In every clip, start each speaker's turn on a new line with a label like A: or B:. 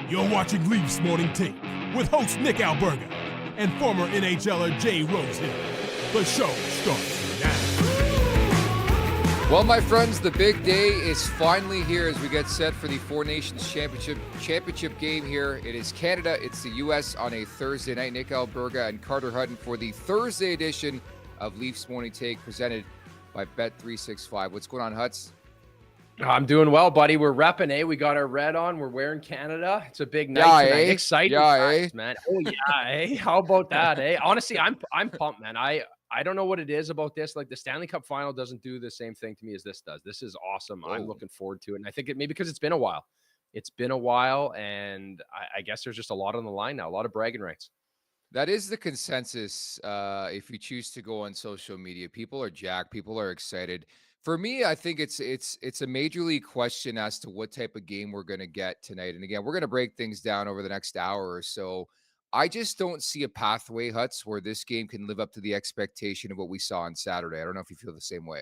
A: You're watching Leafs Morning Take with host Nick Alberga and former NHLer Jay Rosehill. The show starts now.
B: Well, my friends, the big day is finally here as we get set for the Four Nations Championship game here. It is Canada, it's the U.S. on a Thursday night. Nick Alberga and Carter Hutton for the Thursday edition of Leafs Morning Take presented by Bet365. What's going on, Huts?
C: I'm doing well, buddy. We're repping, eh? We got our red on. We're wearing Canada. It's a big night tonight. Exciting times, man. Oh, yeah, eh? How about that, eh? Honestly, I'm pumped, man. I don't know what it is about this. Like, the Stanley Cup final doesn't do the same thing to me as this does. This is awesome. Oh. I'm looking forward to it. And I think it maybe because it's been a while. It's been a while, and I guess there's just a lot on the line now, a lot of bragging rights.
B: That is the consensus. If you choose to go on social media, people are jacked. People are excited. For me, I think it's a major league question as to what type of game we're going to get tonight. And again, we're going to break things down over the next hour or so. I just don't see a pathway, Huts, where this game can live up to the expectation of what we saw on Saturday. I don't know if you feel the same way.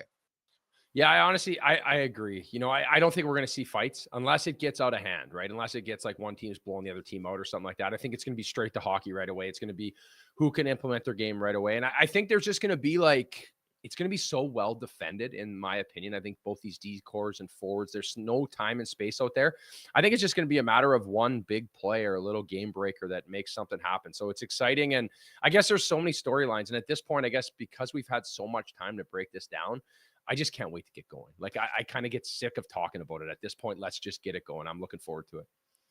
C: Yeah, I agree. You know, I don't think we're going to see fights unless it gets out of hand, right? Unless it gets like one team's blowing the other team out or something like that. I think it's going to be straight to hockey right away. It's going to be who can implement their game right away. And I think there's just going to be like, it's going to be so well defended, in my opinion. I think both these D-cores and forwards, there's no time and space out there. I think it's just going to be a matter of one big play or a little game breaker that makes something happen. So it's exciting. And I guess there's so many storylines. And at this point, I guess because we've had so much time to break this down, I just can't wait to get going. Like, I kind of get sick of talking about it. At this point, let's just get it going. I'm looking forward to it.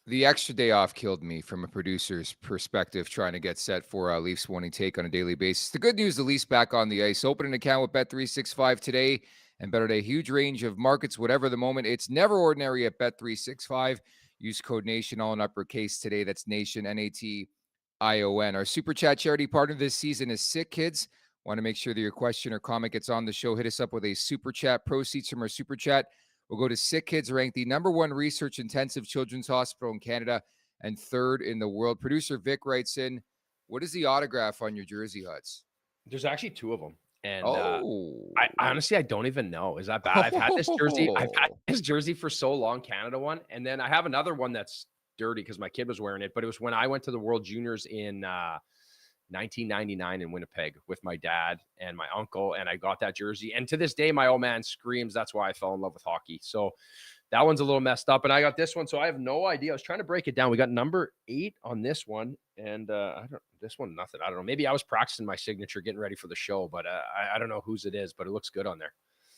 B: The extra day off killed me from a producer's perspective, trying to get set for Leafs Morning Take on a daily basis. The good news, the Leafs back on the ice. Open an account with Bet365 today and bet on a huge range of markets, whatever the moment. It's never ordinary at Bet365. Use code NATION, all in uppercase today. That's NATION, N-A-T-I-O-N. Our Super Chat charity partner this season is Sick Kids. Want to make sure that your question or comment gets on the show. Hit us up with a Super Chat. Proceeds from our Super Chat will go to Sick Kids, ranked the #1 research-intensive children's hospital in Canada and 3rd in the world. Producer Vic writes in, what is the autograph on your jersey, Huts?
C: There's actually 2 of them. And I honestly, I don't even know. Is that bad? I've had this jersey for so long, Canada one. And then I have another one that's dirty because my kid was wearing it. But it was when I went to the World Juniors in 1999 in Winnipeg with my dad and my uncle, and I got that jersey. And to this day, my old man screams that's why I fell in love with hockey. So that one's a little messed up. And I got this one, so I have no idea. I was trying to break it down. We got number 8 on this one, and this one, nothing. I don't know. Maybe I was practicing my signature, getting ready for the show, but I don't know whose it is, but it looks good on there.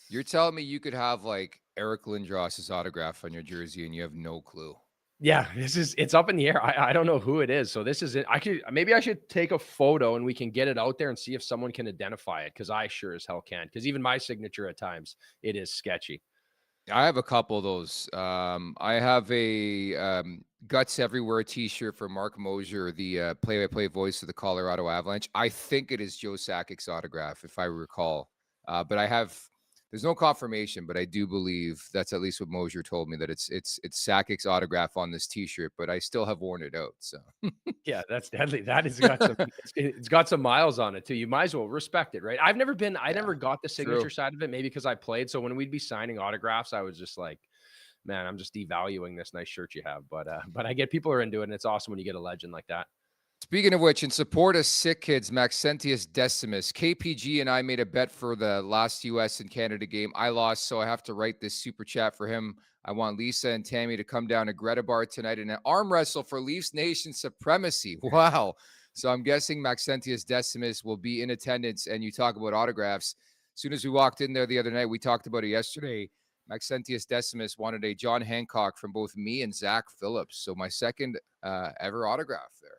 B: You're telling me you could have like Eric Lindros's autograph on your jersey, and you have no clue?
C: Yeah, it's up in the air. I don't know who it is. So this is it. Maybe I should take a photo and we can get it out there and see if someone can identify it. Cause I sure as hell can. Cause even my signature at times, it is sketchy.
B: I have a couple of those. I have a Guts Everywhere t-shirt for Mark Mosier, the play-by-play voice of the Colorado Avalanche. I think it is Joe Sakic's autograph, if I recall. But there's no confirmation, but I do believe that's at least what Mosier told me, that it's Sakic's autograph on this t-shirt, but I still have worn it out. So
C: yeah, that's deadly. That has got some, it's got some miles on it too. You might as well respect it, right? I never got the signature side of it, maybe because I played. So when we'd be signing autographs, I was just like, man, I'm just devaluing this nice shirt you have. But I get people are into it, and it's awesome when you get a legend like that.
B: Speaking of which, in support of Sick Kids, Maxentius Decimus, KPG and I made a bet for the last U.S. and Canada game. I lost, so I have to write this super chat for him. I want Lisa and Tammy to come down to Greta Bar tonight in an arm wrestle for Leafs Nation supremacy. Wow. So I'm guessing Maxentius Decimus will be in attendance, and you talk about autographs. As soon as we walked in there the other night, we talked about it yesterday. Maxentius Decimus wanted a John Hancock from both me and Zach Phillips. So my second ever autograph there.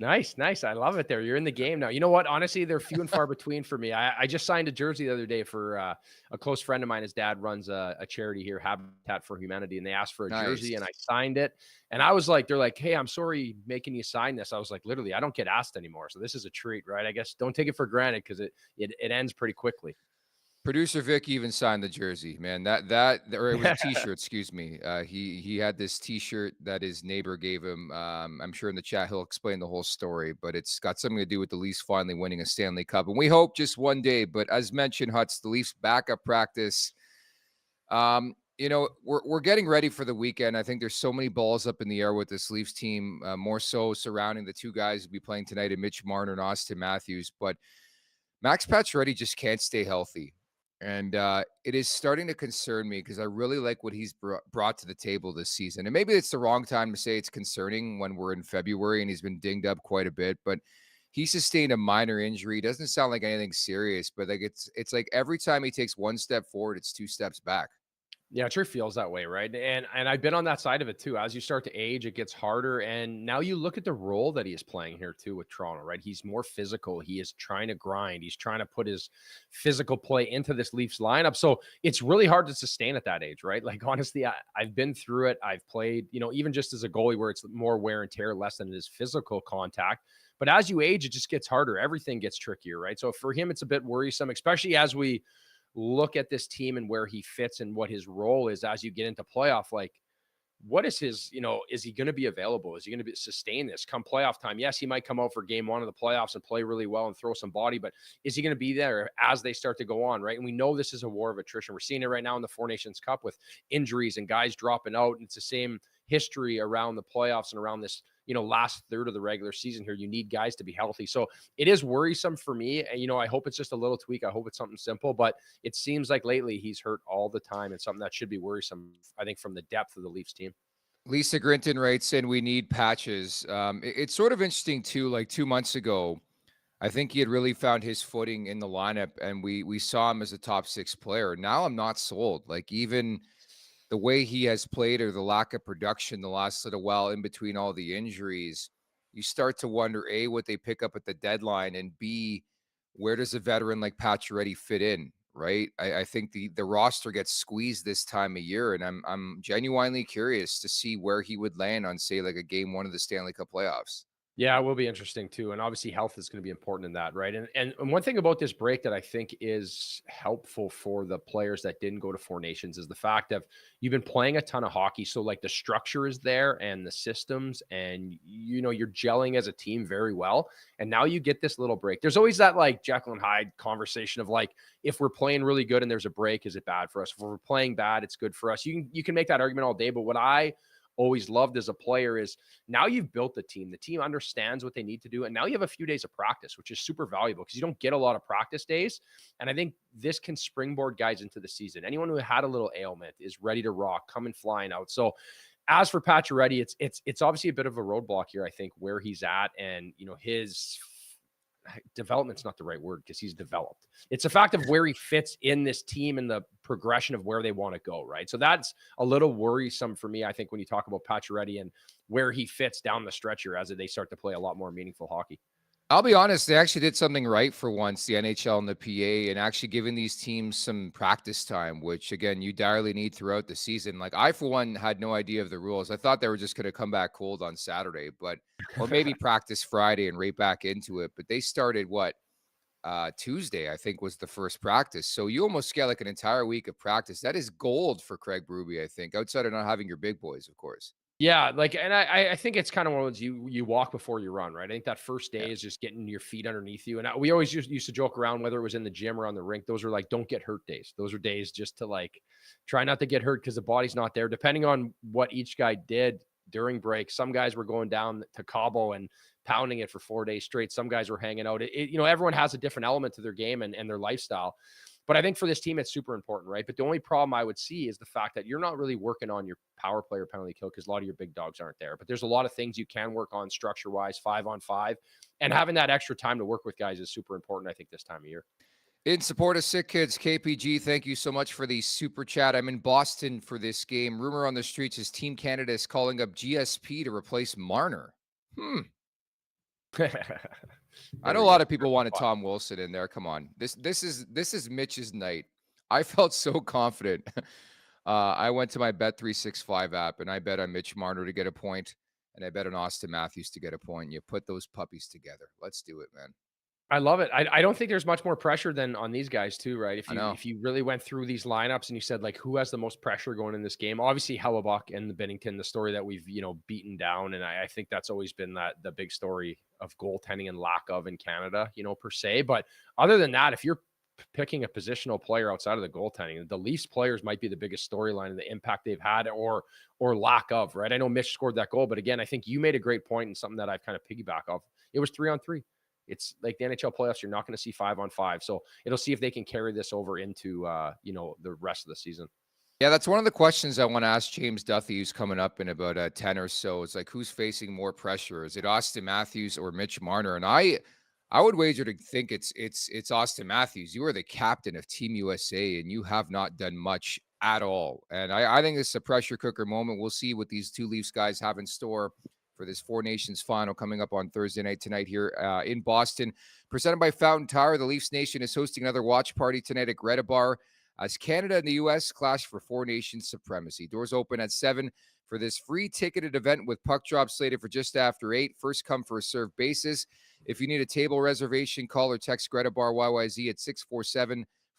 C: Nice. I love it there. You're in the game now. You know what? Honestly, they're few and far between for me. I just signed a jersey the other day for a close friend of mine. His dad runs a charity here, Habitat for Humanity, and they asked for a jersey, and I signed it. And I was like, they're like, hey, I'm sorry making you sign this. I was like, literally, I don't get asked anymore. So this is a treat, right? I guess don't take it for granted because it ends pretty quickly.
B: Producer Vic even signed the jersey, man. Or it was a t-shirt, excuse me. He had this t-shirt that his neighbor gave him. I'm sure in the chat he'll explain the whole story, but it's got something to do with the Leafs finally winning a Stanley Cup. And we hope just one day, but as mentioned, Huts, the Leafs backup practice. We're getting ready for the weekend. I think there's so many balls up in the air with this Leafs team, more so surrounding the two guys who'll be playing tonight, and Mitch Marner and Austin Matthews. But Max Pacioretty just can't stay healthy. And it is starting to concern me because I really like what he's brought to the table this season. And maybe it's the wrong time to say it's concerning when we're in February and he's been dinged up quite a bit. But he sustained a minor injury. Doesn't sound like anything serious, but like it's like every time he takes one step forward, it's two steps back.
C: Yeah, it sure feels that way, right? And I've been on that side of it too. As you start to age, it gets harder. And now you look at the role that he is playing here too with Toronto, right? He's more physical. He is trying to grind. He's trying to put his physical play into this Leafs lineup. So it's really hard to sustain at that age, right? Like honestly, I've been through it. I've played, even just as a goalie where it's more wear and tear, less than it is physical contact. But as you age, it just gets harder. Everything gets trickier, right? So for him, it's a bit worrisome, especially as we look at this team and where he fits and what his role is as you get into playoff. Like, what is his, is he going to be available? Is he going to sustain this come playoff time? Yes, he might come out for game one of the playoffs and play really well and throw some body, but is he going to be there as they start to go on, right? And we know this is a war of attrition. We're seeing it right now in the Four Nations Cup with injuries and guys dropping out. And it's the same history around the playoffs and around this, last third of the regular season here. You need guys to be healthy. So it is worrisome for me. And, I hope it's just a little tweak. I hope it's something simple, but it seems like lately he's hurt all the time, and something that should be worrisome, I think, from the depth of the Leafs team.
B: Lisa Grinton writes in, we need patches. It's sort of interesting too, like 2 months ago, I think he had really found his footing in the lineup, and we saw him as a top six player. Now I'm not sold. Like even the way he has played or the lack of production the last little while in between all the injuries, you start to wonder, A, what they pick up at the deadline, and B, where does a veteran like Pacioretty fit in, right? I think the roster gets squeezed this time of year, and I'm genuinely curious to see where he would land on, say, like a game one of the Stanley Cup playoffs.
C: Yeah, it will be interesting too. And obviously health is going to be important in that, right? And one thing about this break that I think is helpful for the players that didn't go to Four Nations is the fact that you've been playing a ton of hockey. So like the structure is there and the systems, and you're gelling as a team very well. And now you get this little break. There's always that like Jekyll and Hyde conversation of like, if we're playing really good and there's a break, is it bad for us? If we're playing bad, it's good for us. You can make that argument all day, but what I always loved as a player is now you've built the team understands what they need to do, and now you have a few days of practice, which is super valuable because you don't get a lot of practice days. And I think this can springboard guys into the season. Anyone who had a little ailment is ready to rock, coming flying out. So as for Pacioretty, it's obviously a bit of a roadblock here, I think, where he's at, and his development's not the right word because he's developed. It's a fact of where he fits in this team and the progression of where they want to go, right? So that's a little worrisome for me, I think, when you talk about Pacioretty and where he fits down the stretch here as they start to play a lot more meaningful hockey.
B: I'll be honest, they actually did something right for once, the NHL and the PA, and actually giving these teams some practice time, which, again, you direly need throughout the season. Like, I, for one, had no idea of the rules. I thought they were just going to come back cold on Saturday, or maybe practice Friday and right back into it. But they started, Tuesday, I think, was the first practice. So you almost get like an entire week of practice. That is gold for Craig Berube, I think, outside of not having your big boys, of course.
C: Yeah, and I think it's kind of one of those you walk before you run, right? I think that first day is just getting your feet underneath you. And we always used to joke around, whether it was in the gym or on the rink, those are like, don't get hurt days. Those are days just to like try not to get hurt because the body's not there. Depending on what each guy did during break, some guys were going down to Cabo and pounding it for 4 days straight. Some guys were hanging out. Everyone has a different element to their game and their lifestyle. But I think for this team, it's super important, right? But the only problem I would see is the fact that you're not really working on your power play or penalty kill because a lot of your big dogs aren't there. But there's a lot of things you can work on structure-wise, 5-on-5. And having that extra time to work with guys is super important, I think, this time of year.
B: In support of Sick Kids, KPG, thank you so much for the super chat. I'm in Boston for this game. Rumor on the streets is Team Canada is calling up GSP to replace Marner. I know a lot of people wanted Tom Wilson in there. Come on. This is Mitch's night. I felt so confident. I went to my Bet365 app and I bet on Mitch Marner to get a point, and I bet on Austin Matthews to get a point. You put those puppies together. Let's do it, man.
C: I love it. I don't think there's much more pressure than on these guys too, right? If you really went through these lineups and you said like, who has the most pressure going in this game? Obviously Hellebuck and the Binnington, the story that we've, beaten down. And I think that's always been the big story of goaltending and lack of in Canada, per se. But other than that, if you're picking a positional player outside of the goaltending. The Leafs players might be the biggest storyline and the impact they've had or lack of, right? I know Mitch scored that goal, but again, I think you made a great point and something that I've kind of piggyback off. It was 3-on-3. It's like the NHL playoffs. You're not going to see 5-on-5. So it'll see if they can carry this over into, the rest of the season.
B: Yeah, that's one of the questions I want to ask James Duthie, who's coming up in about 10 or so. It's like, who's facing more pressure? Is it Austin Matthews or Mitch Marner? And I would wager to think it's Austin Matthews. You are the captain of Team USA, and you have not done much at all. And I think this is a pressure cooker moment. We'll see what these two Leafs guys have in store for this Four Nations final coming up on Thursday night tonight here in Boston. Presented by Fountain Tower, the Leafs Nation is hosting another watch party tonight at Greta Bar as Canada and the U.S. clash for Four Nations supremacy. Doors open at 7 for this free ticketed event with puck drop slated for just after 8. First come, first serve basis. If you need a table reservation, call or text Greta Bar YYZ at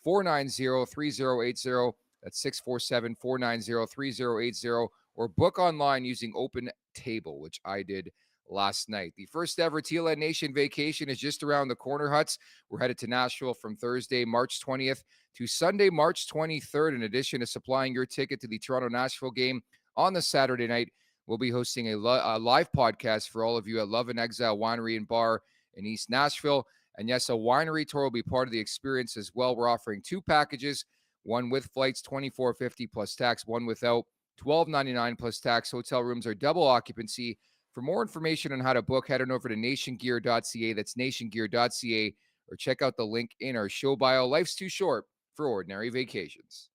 B: 647-490-3080. That's 647-490-3080. Or book online using Open Table, which I did last night. The first ever TLN Nation vacation is just around the corner, Huts. We're headed to Nashville from Thursday, March 20th to Sunday, March 23rd. In addition to supplying your ticket to the Toronto-Nashville game on the Saturday night, we'll be hosting a live podcast for all of you at Love and Exile Winery and Bar in East Nashville. And yes, a winery tour will be part of the experience as well. We're offering 2 packages, one with flights, $24.50 plus tax, one without, $12.99 plus tax. Hotel rooms are double occupancy. For more information on how to book, head on over to nationgear.ca. That's nationgear.ca, or check out the link in our show bio. Life's too short for ordinary vacations.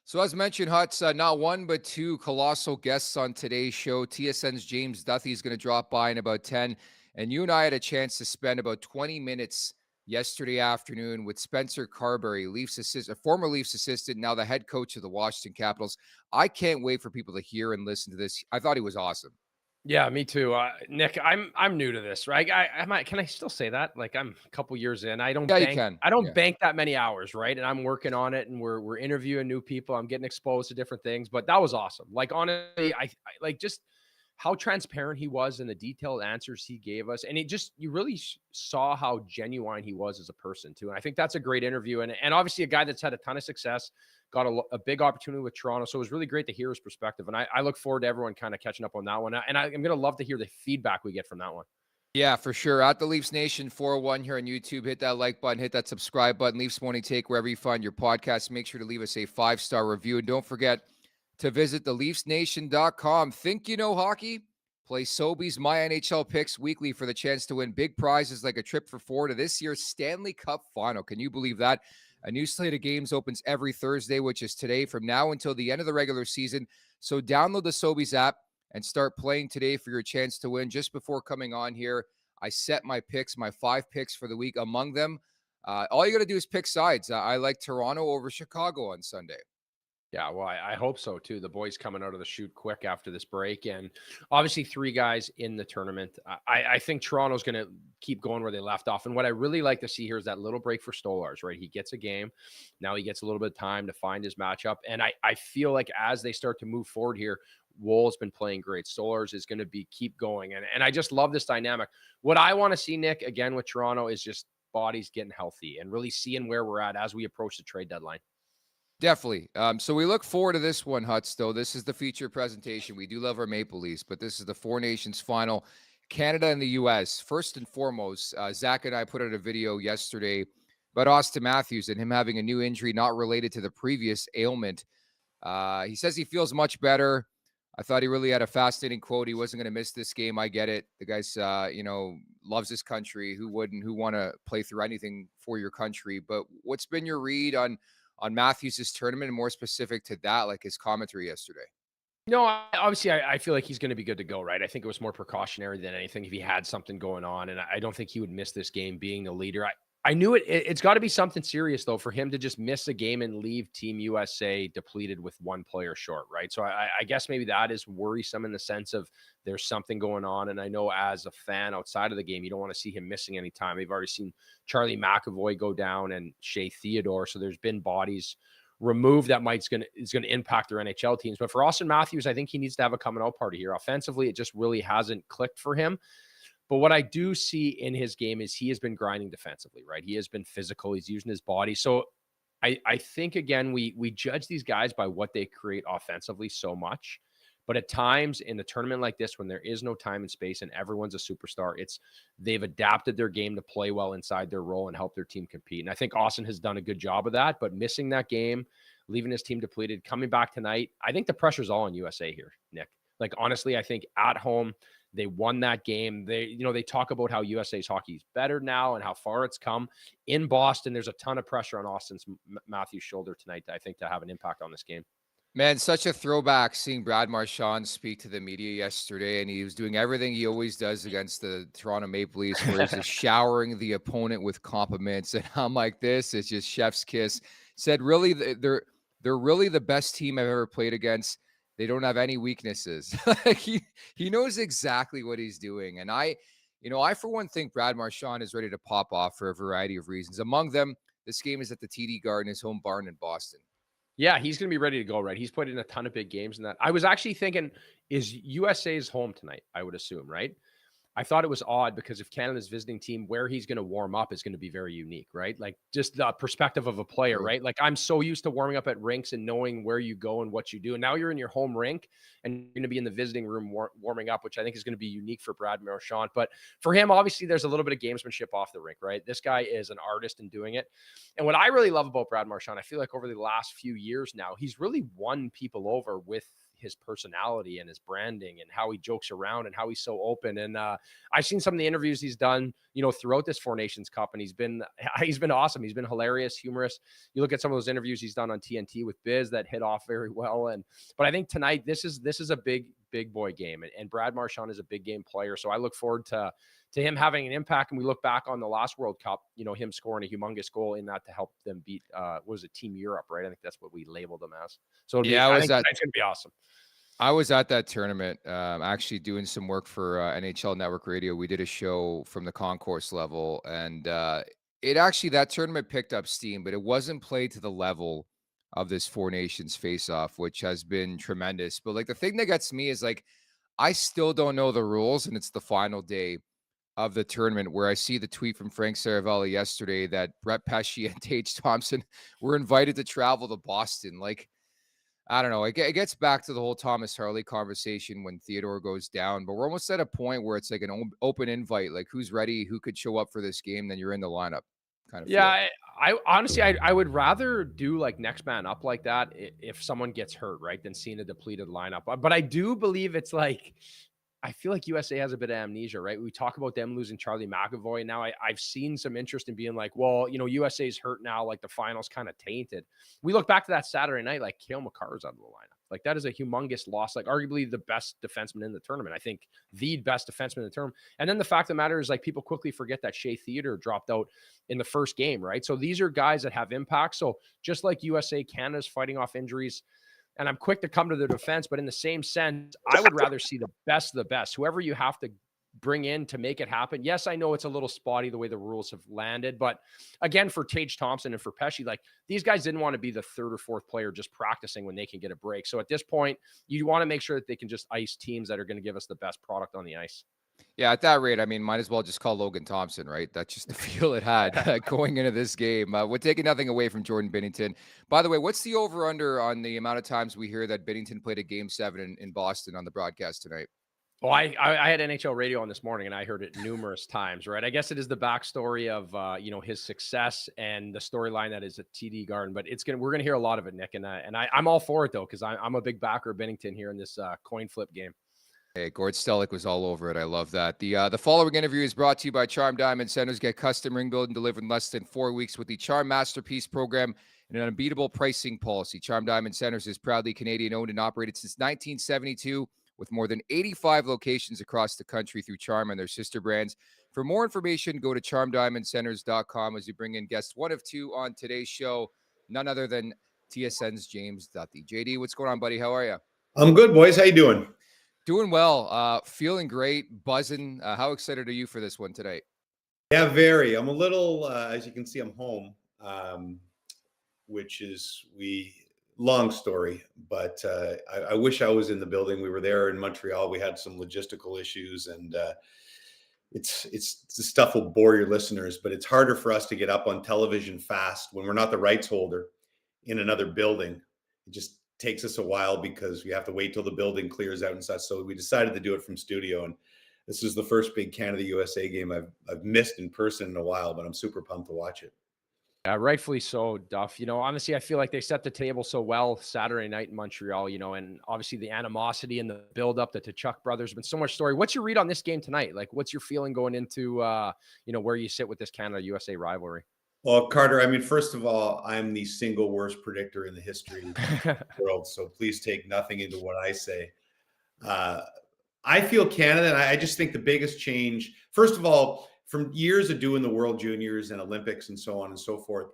B: So as mentioned, Huts, not one but 2 colossal guests on today's show. TSN's James Duthie is going to drop by in about 10. And you and I had a chance to spend about 20 minutes yesterday afternoon with Spencer Carbery, former Leafs assistant, now the head coach of the Washington Capitals. I can't wait for people to hear and listen to this. I thought he was awesome.
C: Yeah, me too. Nick, I'm new to this, right? Can I still say that? Like, I'm a couple years in. I don't bank that many hours, right? And I'm working on it, and we're interviewing new people. I'm getting exposed to different things, but that was awesome. Like, honestly, I like just how transparent he was and the detailed answers he gave us. And you really saw how genuine he was as a person too. And I think that's a great interview. And obviously a guy that's had a ton of success, got a big opportunity with Toronto. So it was really great to hear his perspective. And I look forward to everyone kind of catching up on that one. And I'm going to love to hear the feedback we get from that one.
B: Yeah, for sure. At the Leafs Nation 401 here on YouTube, hit that like button, hit that subscribe button. Leafs Morning Take, wherever you find your podcast. Make sure to leave us a 5-star review. And don't forget to visit theleafsnation.com. Think you know hockey? Play Sobeys My NHL Picks weekly for the chance to win big prizes like a trip for 4 to this year's Stanley Cup Final. Can you believe that? A new slate of games opens every Thursday, which is today, from now until the end of the regular season. So download the Sobeys app and start playing today for your chance to win. Just before coming on here, I set my picks, my 5 picks for the week. Among them, all you got to do is pick sides. I like Toronto over Chicago on Sunday.
C: Yeah, well, I hope so too. The boys coming out of the chute quick after this break, and obviously 3 guys in the tournament. I think Toronto's going to keep going where they left off. And what I really like to see here is that little break for Stolarz, right? He gets a game. Now he gets a little bit of time to find his matchup. And I feel like as they start to move forward here, Wool's been playing great. Stolarz is going to keep going. And I just love this dynamic. What I want to see, Nick, again with Toronto, is just bodies getting healthy and really seeing where we're at as we approach the trade deadline.
B: Definitely. So we look forward to this one, Huts, though. This is the feature presentation. We do love our Maple Leafs, but this is the Four Nations final, Canada and the U.S. First and foremost, Zach and I put out a video yesterday about Austin Matthews and him having a new injury not related to the previous ailment. He says he feels much better. I thought he really had a fascinating quote. He wasn't going to miss this game. I get it. The guy's, loves his country. Who wouldn't? Who want to play through anything for your country? But what's been your read on Matthews' tournament, and more specific to that, like his commentary yesterday?
C: No, obviously, I feel like he's going to be good to go, right? I think it was more precautionary than anything if he had something going on, and I don't think he would miss this game being the leader. I knew it. It's got to be something serious, though, for him to just miss a game and leave Team USA depleted with one player short, right? So I guess maybe that is worrisome in the sense of there's something going on. And I know as a fan outside of the game, you don't want to see him missing any time. We've already seen Charlie McAvoy go down and Shea Theodore. So there's been bodies removed that is going to impact their NHL teams. But for Austin Matthews, I think he needs to have a coming out party here. Offensively, it just really hasn't clicked for him. But what I do see in his game is he has been grinding defensively, right? He has been physical. He's using his body. So I think, again, we judge these guys by what they create offensively so much. But at times in a tournament like this, when there is no time and space and everyone's a superstar, they've adapted their game to play well inside their role and help their team compete. And I think Austin has done a good job of that. But missing that game, leaving his team depleted, coming back tonight, I think the pressure's all on USA here, Nick. Like, honestly, I think at home, they won that game. They talk about how USA's hockey is better now and how far it's come. In Boston, there's a ton of pressure on Austin's Matthews' shoulder tonight, I think, to have an impact on this game.
B: Man, such a throwback seeing Brad Marchand speak to the media yesterday, and he was doing everything he always does against the Toronto Maple Leafs, where he's just showering the opponent with compliments. And I'm like, this is just chef's kiss. Said, really, they're really the best team I've ever played against. They don't have any weaknesses. he knows exactly what he's doing. And I for one think Brad Marchand is ready to pop off for a variety of reasons. Among them, this game is at the TD Garden, his home barn in Boston.
C: Yeah, he's going to be ready to go, right? He's put in a ton of big games in that. I was actually thinking, is USA's home tonight, I would assume, right? I thought it was odd because if Canada's visiting team, where he's going to warm up is going to be very unique, right? Like just the perspective of a player, right? Like I'm so used to warming up at rinks and knowing where you go and what you do. And now you're in your home rink and you're going to be in the visiting room warming up, which I think is going to be unique for Brad Marchand. But for him, obviously, there's a little bit of gamesmanship off the rink, right? This guy is an artist in doing it. And what I really love about Brad Marchand, I feel like over the last few years now, he's really won people over with his personality and his branding and how he jokes around and how he's so open. And I've seen some of the interviews he's done, throughout this Four Nations Cup, and he's been awesome. He's been hilarious, humorous. You look at some of those interviews he's done on TNT with Biz that hit off very well. But I think tonight, this is a big boy game, and Brad Marchand is a big game player. So I look forward to him having an impact. And we look back on the last World Cup, him scoring a humongous goal in that to help them beat, Team Europe, right? I think that's what we labeled them as. So I think it's going to be awesome.
B: I was at that tournament, actually doing some work for NHL Network Radio. We did a show from the concourse level, and that tournament picked up steam, but it wasn't played to the level of this Four Nations face-off, which has been tremendous. But the thing that gets me is I still don't know the rules, and it's the final day of the tournament where I see the tweet from Frank Saravelli yesterday that Brett Pesce and Tage Thompson were invited to travel to Boston. I don't know. It gets back to the whole Thomas Harley conversation when Theodore goes down, but we're almost at a point where it's like an open invite, like who's ready, who could show up for this game, then you're in the lineup kind of.
C: Yeah. I honestly, I would rather do next man up like that if someone gets hurt, right, than seeing a depleted lineup. But I do believe it's I feel like USA has a bit of amnesia, right? We talk about them losing Charlie McAvoy. Now I've seen some interest in being USA's hurt now, the finals kind of tainted. We look back to that Saturday night, Cale Makar's out of the lineup. That is a humongous loss, arguably the best defenseman in the tournament. I think the best defenseman in the tournament. And then the fact of the matter is people quickly forget that Shea Theodore dropped out in the first game, right? So these are guys that have impact. So just like USA, Canada's fighting off injuries. And I'm quick to come to their defense, but in the same sense, I would rather see the best of the best. Whoever you have to bring in to make it happen. Yes, I know it's a little spotty the way the rules have landed, but again, for Tage Thompson and for Pesce, these guys didn't want to be the third or fourth player just practicing when they can get a break. So at this point, you want to make sure that they can just ice teams that are going to give us the best product on the ice.
B: Yeah, at that rate, I mean, might as well just call Logan Thompson, right? That's just the feel it had going into this game. We're taking nothing away from Jordan Binnington. By the way, what's the over-under on the amount of times we hear that Binnington played a Game 7 in Boston on the broadcast tonight?
C: Well, I had NHL radio on this morning, and I heard it numerous times, right? I guess it is the backstory of, his success and the storyline that is at TD Garden, but we're going to hear a lot of it, Nick. And I'm all for it, though, because I'm a big backer of Binnington here in this coin flip game.
B: Hey, Gord Stellick was all over it. I love that. The following interview is brought to you by Charm Diamond Centers. Get custom ring built and delivered in less than 4 weeks with the Charm Masterpiece program and an unbeatable pricing policy. Charm Diamond Centers is proudly Canadian owned and operated since 1972 with more than 85 locations across the country through Charm and their sister brands. For more information, go to charmdiamondcenters.com as you bring in guest one of two on today's show, none other than TSN's James Duthie. JD, what's going on, buddy? How are you?
D: I'm good, boys. How you doing?
B: Doing well. Feeling great. Buzzing. How excited are you for this one today?
D: Yeah, very. I'm a little, as you can see, I'm home, which is long story, but I wish I was in the building. We were there in Montreal. We had some logistical issues, and it's the stuff will bore your listeners, but it's harder for us to get up on television fast when we're not the rights holder in another building. It just takes us a while because we have to wait till the building clears out and such. So we decided to do it from studio, and this is the first big Canada USA game I've missed in person in a while, but I'm super pumped to watch it.
C: Rightfully so, Duff. Honestly, I feel like they set the table so well Saturday night in Montreal, and obviously the animosity and the build-up, the Tkachuk brothers, been so much story. What's your read on this game tonight? Like, what's your feeling going into, where you sit with this Canada-USA rivalry?
D: Well, Carter, I mean, first of all, I'm the single worst predictor in the history of the world, so please take nothing into what I say. I feel Canada, and I just think the biggest change, first of all, from years of doing the World Juniors and Olympics and so on and so forth,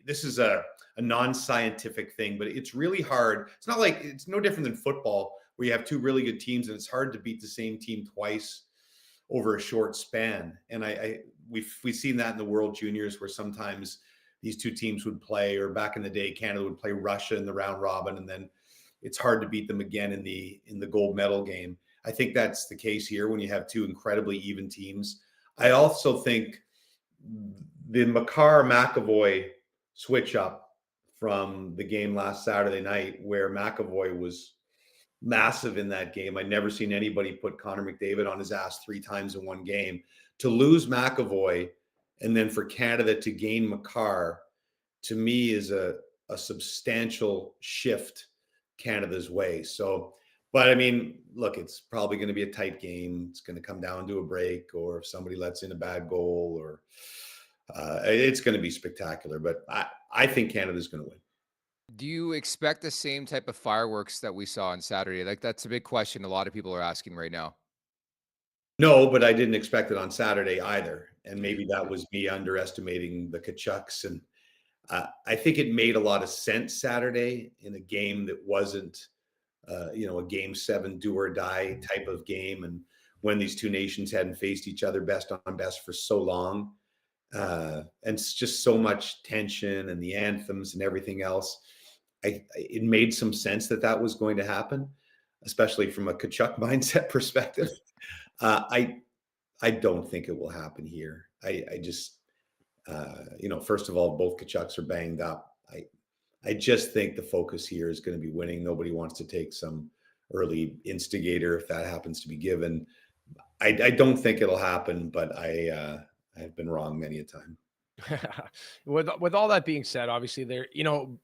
D: this is a non-scientific thing, but it's really hard. It's not like, it's no different than football where you have two really good teams and it's hard to beat the same team twice over a short span. And we've seen that in the World Juniors where sometimes these two teams would play, or back in the day, Canada would play Russia in the round robin, and then it's hard to beat them again in the gold medal game. I think that's the case here when you have two incredibly even teams. I also think the Makar-McAvoy switch up from the game last Saturday night, where McAvoy was massive in that game. I'd never seen anybody put Connor McDavid on his ass 3 times in one game. To lose McAvoy and then for Canada to gain Makar, to me, is a substantial shift Canada's way. So, but I mean, look, it's probably going to be a tight game. It's going to come down to a break, or if somebody lets in a bad goal, or it's going to be spectacular. But I think Canada's going to win.
B: Do you expect the same type of fireworks that we saw on Saturday? Like, that's a big question a lot of people are asking right now.
D: No, but I didn't expect it on Saturday either. And maybe that was me underestimating the Tkachuks. And I think it made a lot of sense Saturday in a game that wasn't, a game 7 do or die type of game. And when these two nations hadn't faced each other best on best for so long, and it's just so much tension and the anthems and everything else, it made some sense that was going to happen, especially from a Tkachuk mindset perspective. I don't think it will happen here. I just, first of all, both Tkachuks are banged up. I just think the focus here is going to be winning. Nobody wants to take some early instigator if that happens to be given. I don't think it'll happen, but I've been wrong many a time.
C: With all that being said, obviously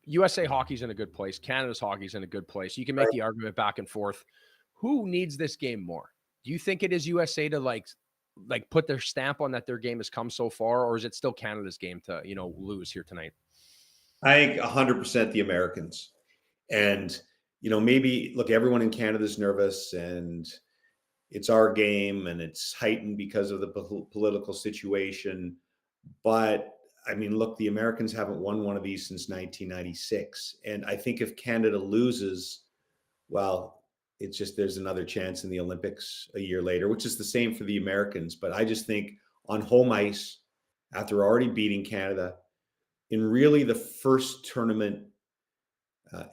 C: USA hockey's in a good place. Canada's hockey's in a good place. You can make the argument back and forth. Who needs this game more? Do you think it is USA to like put their stamp on that their game has come so far, or is it still Canada's game to, lose here tonight?
D: I think 100% the Americans. And, maybe look, everyone in Canada is nervous and it's our game and it's heightened because of the political situation. But I mean, look, the Americans haven't won one of these since 1996. And I think if Canada loses, well, it's just, there's another chance in the Olympics a year later, which is the same for the Americans. But I just think on home ice, after already beating Canada in really the first tournament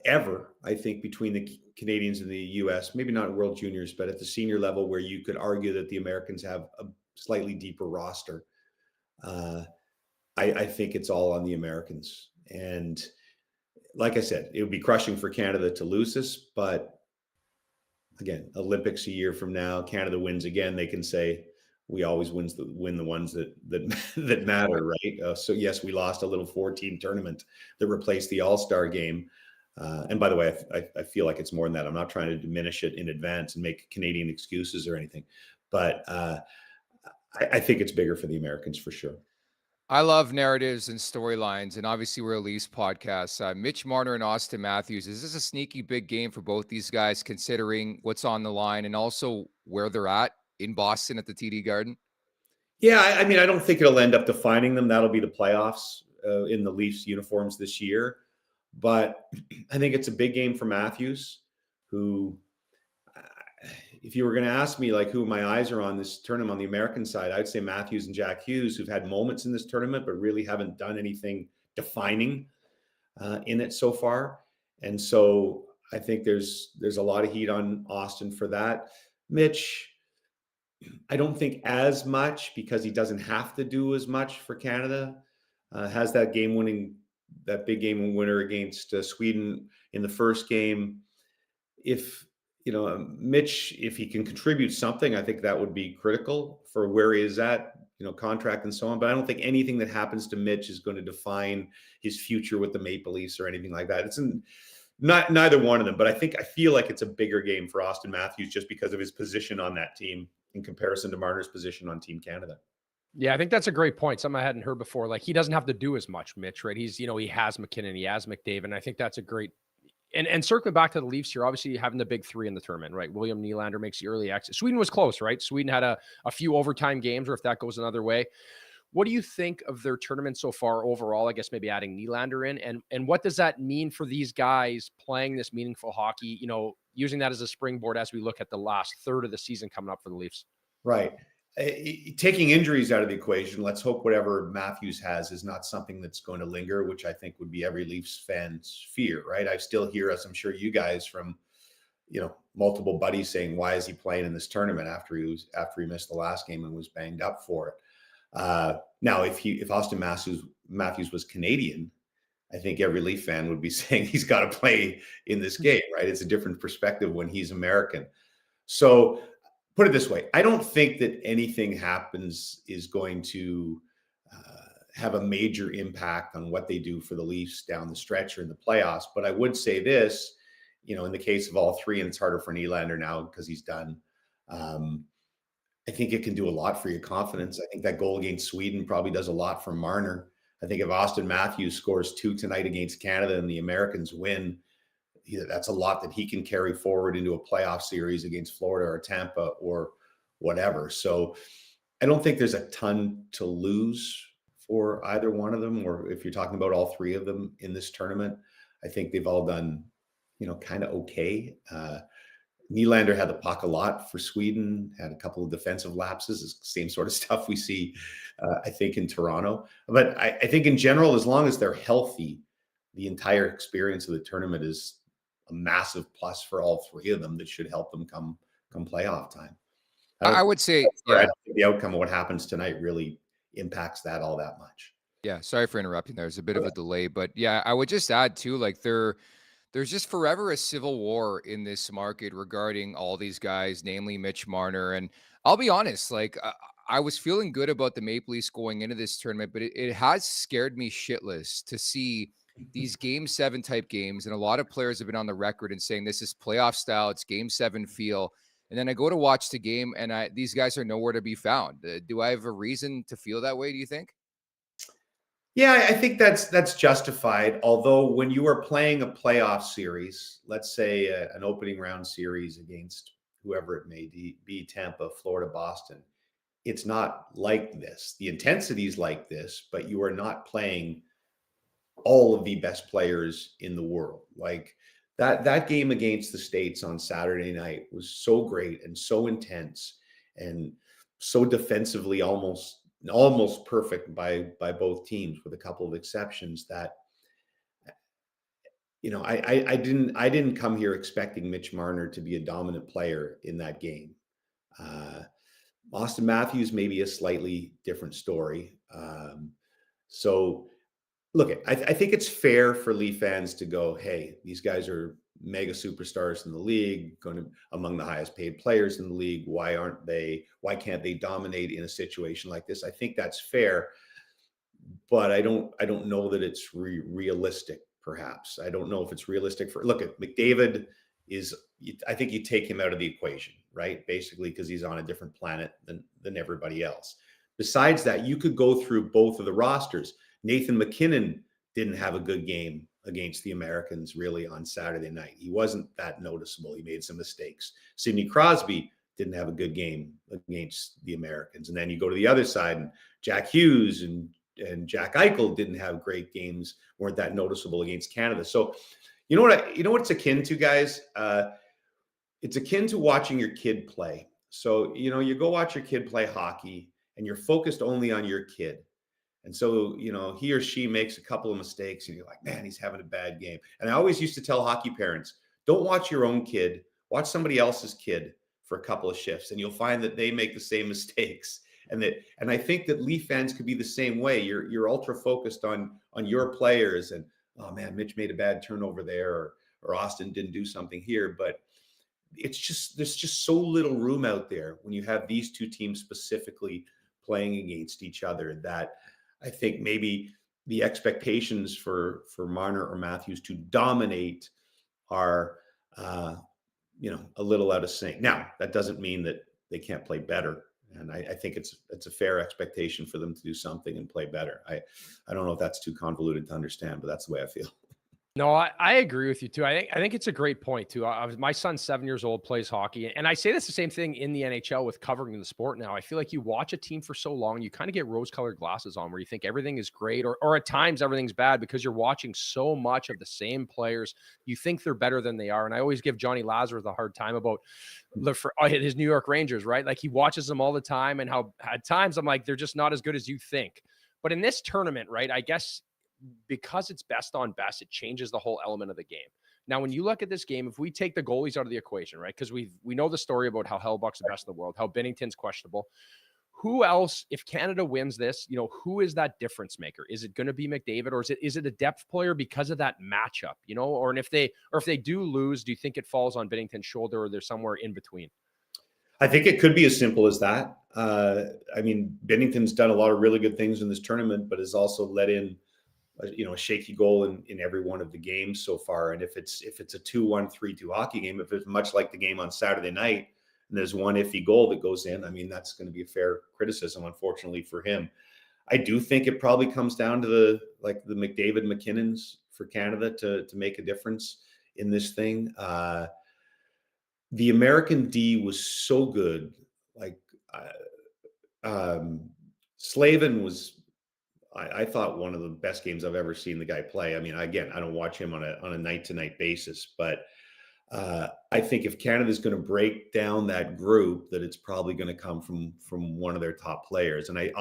D: ever, I think, between the Canadians and the US, maybe not World Juniors, but at the senior level, where you could argue that the Americans have a slightly deeper roster. I think it's all on the Americans. And like I said, it would be crushing for Canada to lose this, but again, Olympics a year from now, Canada wins again, they can say we always win the ones that matter, right? So yes, we lost a little 4-team tournament that replaced the All-Star game. And by the way, I feel like it's more than that. I'm not trying to diminish it in advance and make Canadian excuses or anything, but I think it's bigger for the Americans for sure.
B: I love narratives and storylines, and obviously we're a Leafs podcast. Mitch Marner and Austin Matthews. Is this a sneaky big game for both these guys, considering what's on the line and also where they're at in Boston at the TD Garden?
D: Yeah, I mean, I don't think it'll end up defining them. That'll be the playoffs in the Leafs uniforms this year. But I think it's a big game for Matthews, who, if you were going to ask me like who my eyes are on this tournament on the American side, I'd say Matthews and Jack Hughes, who've had moments in this tournament, but really haven't done anything defining in it so far. And so I think there's a lot of heat on Austin for that. Mitch, I don't think as much, because he doesn't have to do as much for Canada. Has that big game winner against Sweden in the first game. If Mitch, if he can contribute something, I think that would be critical for where he is at, contract and so on. But I don't think anything that happens to Mitch is going to define his future with the Maple Leafs or anything like that. It's neither one of them. But I feel like it's a bigger game for Austin Matthews just because of his position on that team in comparison to Marner's position on Team Canada.
C: Yeah, I think that's a great point. Something I hadn't heard before. Like, he doesn't have to do as much, Mitch, right? He's, he has McKinnon, he has McDavid. And I think that's a great, and circling back to the Leafs here, obviously having the big three in the tournament, right? William Nylander makes the early exit. Sweden was close, right? Sweden had a few overtime games, or if that goes another way. What do you think of their tournament so far overall? I guess maybe adding Nylander in, and what does that mean for these guys playing this meaningful hockey, using that as a springboard as we look at the last third of the season coming up for the Leafs?
D: Right. Taking injuries out of the equation, let's hope whatever Matthews has is not something that's going to linger, which I think would be every Leafs fan's fear, right? I still hear, as I'm sure you guys, from multiple buddies saying, why is he playing in this tournament after he missed the last game and was banged up for it? Now, if Austin Matthews was Canadian, I think every Leaf fan would be saying he's got to play in this game, right? It's a different perspective when he's American. So put it this way, I don't think that anything happens is going to have a major impact on what they do for the Leafs down the stretch or in the playoffs. But I would say this, in the case of all three, and it's harder for Nylander now because he's done, I think it can do a lot for your confidence. I think that goal against Sweden probably does a lot for Marner. I think if Austin Matthews scores 2 tonight against Canada and the Americans win, that's a lot that he can carry forward into a playoff series against Florida or Tampa or whatever. So I don't think there's a ton to lose for either one of them, or if you're talking about all three of them in this tournament. I think they've all done, kind of okay. Nylander had the puck a lot for Sweden, had a couple of defensive lapses, the same sort of stuff we see, I think, in Toronto. But I think in general, as long as they're healthy, the entire experience of the tournament is a massive plus for all three of them that should help them come playoff time.
B: I would say,
D: I don't think the outcome of what happens tonight really impacts that all that much.
B: Yeah, sorry for interrupting. There's a bit of a delay, but yeah, I would just add too, like there's just forever a civil war in this market regarding all these guys, namely Mitch Marner. And I'll be honest, like I was feeling good about the Maple Leafs going into this tournament, but it has scared me shitless to see these Game 7 type games. And a lot of players have been on the record and saying this is playoff style, it's Game 7 feel. And then I go to watch the game and these guys are nowhere to be found. Do I have a reason to feel that way, do you think?
D: Yeah, I think that's justified. Although when you are playing a playoff series, let's say an opening round series against whoever it may be, Tampa, Florida, Boston, it's not like this. The intensity is like this, but you are not playing all of the best players in the world. Like that game against the States on Saturday night was so great and so intense and so defensively almost perfect by both teams, with a couple of exceptions, that I didn't come here expecting Mitch Marner to be a dominant player in that game. Austin Matthews may be a slightly different story. So look, I think it's fair for Leaf fans to go, hey, these guys are mega superstars in the league, going to among the highest paid players in the league. Why can't they dominate in a situation like this? I think that's fair, but I don't know that it's realistic. Perhaps I don't know if it's realistic look at McDavid I think you take him out of the equation, right? Basically, because he's on a different planet than everybody else. besides that, you could go through both of the rosters. Nathan MacKinnon didn't have a good game against the Americans really on Saturday night. He wasn't that noticeable. He made some mistakes. Sidney Crosby didn't have a good game against the Americans. And then you go to the other side, and Jack Hughes and Jack Eichel didn't have great games, weren't that noticeable against Canada. So you know what it's akin to, guys? It's akin to watching your kid play. So, you go watch your kid play hockey and you're focused only on your kid. And so, he or she makes a couple of mistakes and you're like, man, he's having a bad game. And I always used to tell hockey parents, don't watch your own kid, watch somebody else's kid for a couple of shifts, and you'll find that they make the same mistakes. And I think that Leaf fans could be the same way. You're ultra focused on your players, and oh man, Mitch made a bad turnover there, or Austin didn't do something here. But there's just so little room out there when you have these two teams specifically playing against each other, that I think maybe the expectations for Marner or Matthews to dominate are a little out of sync. Now, that doesn't mean that they can't play better. And I think it's a fair expectation for them to do something and play better. I don't know if that's too convoluted to understand, but that's the way I feel.
C: No, I agree with you too. I think it's a great point too. My son's 7 years old, plays hockey, and I say this the same thing in the NHL with covering the sport now. I feel like you watch a team for so long, you kind of get rose-colored glasses on, where you think everything is great, or at times everything's bad, because you're watching so much of the same players. You think they're better than they are. And I always give Johnny Lazarus a hard time about his New York Rangers, right? Like, he watches them all the time, and how at times I'm like, they're just not as good as you think. But in this tournament, right, I guess, because it's best on best, it changes the whole element of the game. Now, when you look at this game, if we take the goalies out of the equation, right, because we know the story about how Hellebuyck's the best in the world, how Binnington's questionable. Who else, if Canada wins this, who is that difference maker? Is it going to be McDavid, or is it a depth player because of that matchup? Or if they do lose, do you think it falls on Binnington's shoulder, or there's somewhere in between?
D: I think it could be as simple as that. Binnington's done a lot of really good things in this tournament, but has also let in a shaky goal in every one of the games so far. And if it's a 2-1, 3-2 hockey game, if it's much like the game on Saturday night and there's one iffy goal that goes in, that's going to be a fair criticism, unfortunately, for him. I do think it probably comes down to the McDavid McKinnons for Canada to make a difference in this thing. The American D was so good. Slavin was, I thought, one of the best games I've ever seen the guy play. Again, I don't watch him on a night-to-night basis, but I think if Canada's going to break down that group, that it's probably going to come from one of their top players. And I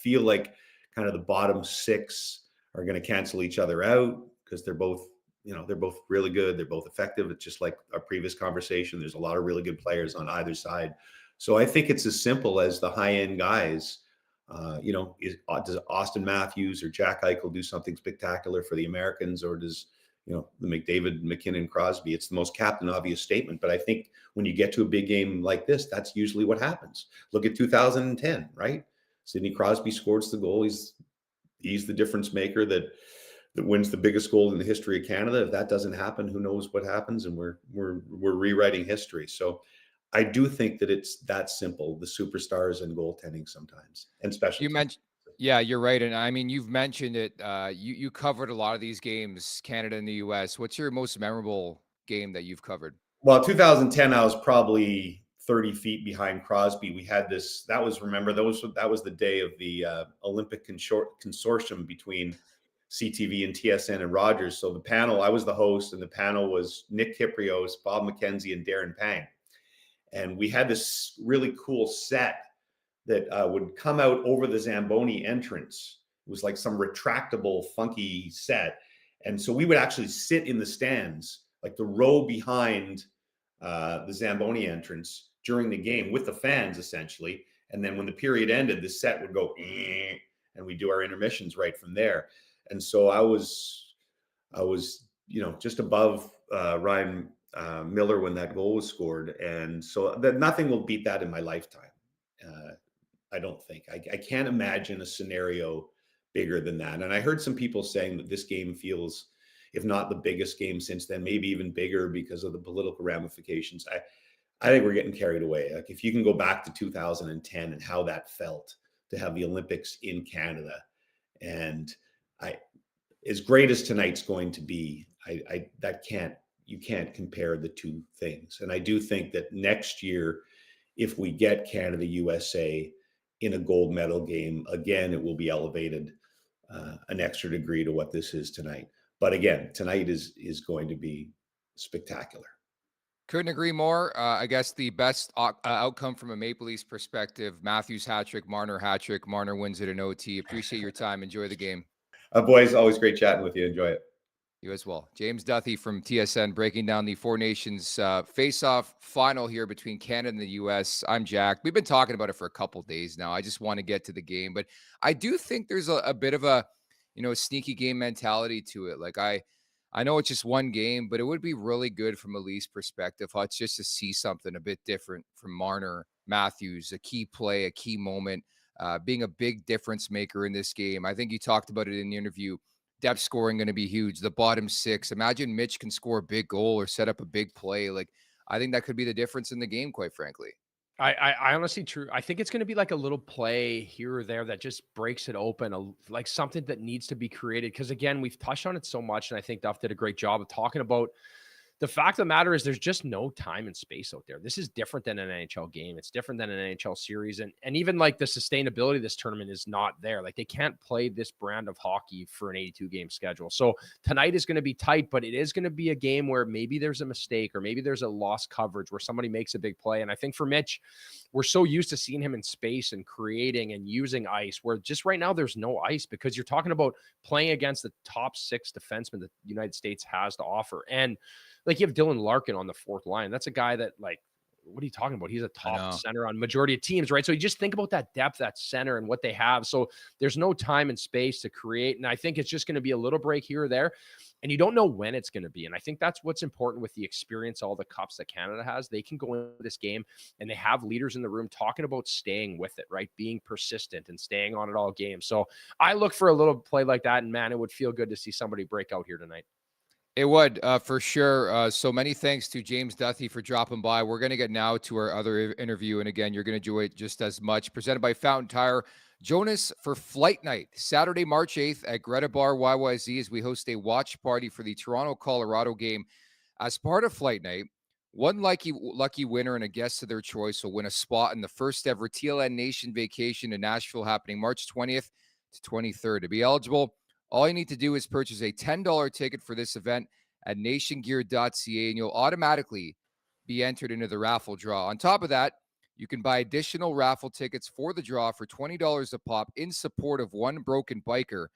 D: feel like kind of the bottom six are going to cancel each other out, because they're both really good. They're both effective. It's just like our previous conversation. There's a lot of really good players on either side. So I think it's as simple as the high-end guys. Does Austin Matthews or Jack Eichel do something spectacular for the Americans, or does the McDavid, McKinnon, Crosby? It's the most captain obvious statement, but I think when you get to a big game like this, that's usually what happens. Look at 2010, right? Sidney Crosby scores the goal. He's the difference maker that wins the biggest goal in the history of Canada. If that doesn't happen, who knows what happens? And we're rewriting history. So I do think that it's that simple, the superstars and goaltending sometimes, and special.
B: You mentioned, yeah, you're right. And you've mentioned it. You covered a lot of these games, Canada and the US. What's your most memorable game that you've covered?
D: Well, 2010, I was probably 30 feet behind Crosby. We had this, that was the day of the Olympic consortium between CTV and TSN and Rogers. So the panel, I was the host, and the panel was Nick Kyprios, Bob McKenzie, and Darren Pang. And we had this really cool set that would come out over the Zamboni entrance. It was like some retractable, funky set. And so we would actually sit in the stands, like the row behind the Zamboni entrance during the game with the fans, essentially. And then when the period ended, the set would go, and we do our intermissions right from there. And so I was, just above Ryan Miller when that goal was scored. And so nothing will beat that in my lifetime. I don't think. I can't imagine a scenario bigger than that. And I heard some people saying that this game feels, if not the biggest game since then, maybe even bigger because of the political ramifications. I think we're getting carried away. Like, if you can go back to 2010 and how that felt, to have the Olympics in Canada. And as great as tonight's going to be, you can't compare the two things. And I do think that next year, if we get Canada, USA in a gold medal game, again, it will be elevated an extra degree to what this is tonight. But again, tonight is going to be spectacular.
B: Couldn't agree more. I guess the best outcome from a Maple Leafs perspective, Matthews hat trick, Marner hat trick. Marner wins it in OT. Appreciate your time. Enjoy the game.
D: Boys, always great chatting with you. Enjoy it.
B: You as well. James Duthie from TSN breaking down the Four Nations face-off final here between Canada and the U.S. I'm Jack. We've been talking about it for a couple days now. I just want to get to the game, but I do think there's a bit of a, sneaky game mentality to it. Like I know it's just one game, but it would be really good from a Leafs perspective, Hutch, just to see something a bit different from Marner, Matthews, a key play, a key moment, being a big difference maker in this game. I think you talked about it in the interview. Depth scoring going to be huge. The bottom six. Imagine Mitch can score a big goal or set up a big play. Like, I think that could be the difference in the game, quite frankly.
C: I honestly I think it's going to be like a little play here or there that just breaks it open, like something that needs to be created. Because again, we've touched on it so much, and I think Duff did a great job of talking about the fact of the matter is there's just no time and space out there. This is different than an NHL game. It's different than an NHL series. And even like the sustainability of this tournament is not there. Like they can't play this brand of hockey for an 82 game schedule. So tonight is going to be tight, but it is going to be a game where maybe there's a mistake or maybe there's a lost coverage where somebody makes a big play. And I think for Mitch, we're so used to seeing him in space and creating and using ice where just right now there's no ice because you're talking about playing against the top 6 defensemen the United States has to offer. And like you have Dylan Larkin on the fourth line. That's a guy that like, what are you talking about? He's a top center on majority of teams, right? So you just think about that depth, that center and what they have. So there's no time and space to create. And I think it's just going to be a little break here or there. And you don't know when it's going to be. And I think that's what's important with the experience, all the cups that Canada has. They can go into this game and they have leaders in the room talking about staying with it, right? Being persistent and staying on it all game. So I look for a little play like that. And man, it would feel good to see somebody break out here tonight.
B: It would, for sure. So many thanks to James Duthie for dropping by. We're going to get now to our other interview. And again, you're going to enjoy it just as much. Presented by Fountain Tire. Join us for Flight Night, Saturday, March 8th at Greta Bar YYZ as we host a watch party for the Toronto-Colorado game. As part of Flight Night, one lucky winner and a guest of their choice will win a spot in the first ever TLN Nation vacation in Nashville happening March 20th to 23rd. To be eligible, all you need to do is purchase a $10 ticket for this event at nationgear.ca, and you'll automatically be entered into the raffle draw. On top of that, you can buy additional raffle tickets for the draw for $20 a pop in support of One Broken Biker.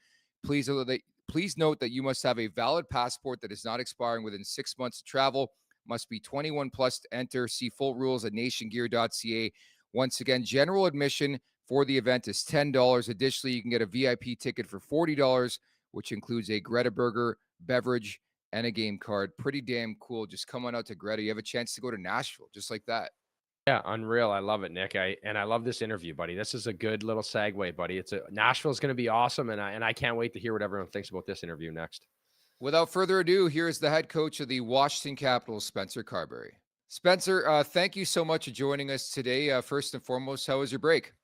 B: Please note that you must have a valid passport that is not expiring within 6 months of travel, must be 21 plus to enter. See full rules at nationgear.ca. Once again, general admission for the event is $10. Additionally, you can get a VIP ticket for $40, which includes a Greta burger, beverage, and a game card. Pretty damn cool. Just come on out to Greta. You have a chance to go to Nashville, just like that.
C: Yeah, unreal. I love it, Nick. I love this interview, buddy. This is a good little segue, buddy. Nashville's going to be awesome, and I can't wait to hear what everyone thinks about this interview next.
B: Without further ado, here is the head coach of the Washington Capitals, Spencer Carbery. Spencer, thank you so much for joining us today. First and foremost, how was your break?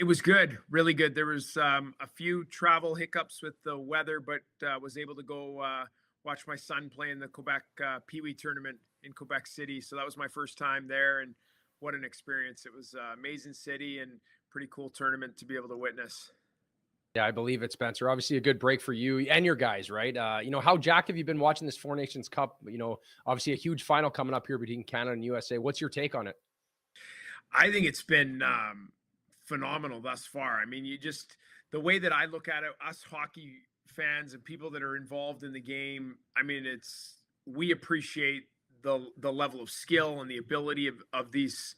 E: It was good, really good. There was a few travel hiccups with the weather, but was able to go watch my son play in the Quebec Pee Wee tournament in Quebec City. So that was my first time there, and what an experience. It was an amazing city and pretty cool tournament to be able to witness.
C: Yeah, I believe it, Spencer. Obviously a good break for you and your guys, right? How jacked have you been watching this Four Nations Cup? Obviously a huge final coming up here between Canada and USA. What's your take on it?
E: I think it's been phenomenal thus far. I mean, the way that I look at it, us hockey fans and people that are involved in the game, I mean, we appreciate the level of skill and the ability of these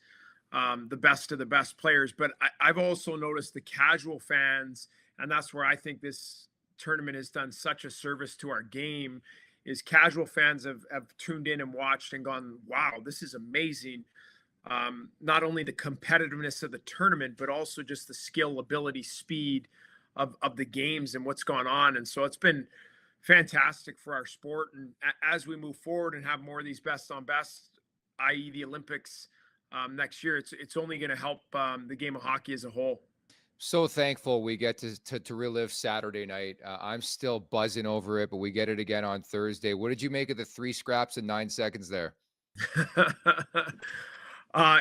E: the best of the best players. But I've also noticed the casual fans, and that's where I think this tournament has done such a service to our game, is casual fans have tuned in and watched and gone, wow, this is amazing. Not only the competitiveness of the tournament, but also just the skill, ability, speed of the games and what's gone on. And so it's been fantastic for our sport. And as we move forward and have more of these best on best, i.e. the Olympics, next year, it's only going to help the game of hockey as a whole.
B: So thankful we get to relive Saturday night. I'm still buzzing over it, but we get it again on Thursday. What did you make of the 3 scraps in 9 seconds there?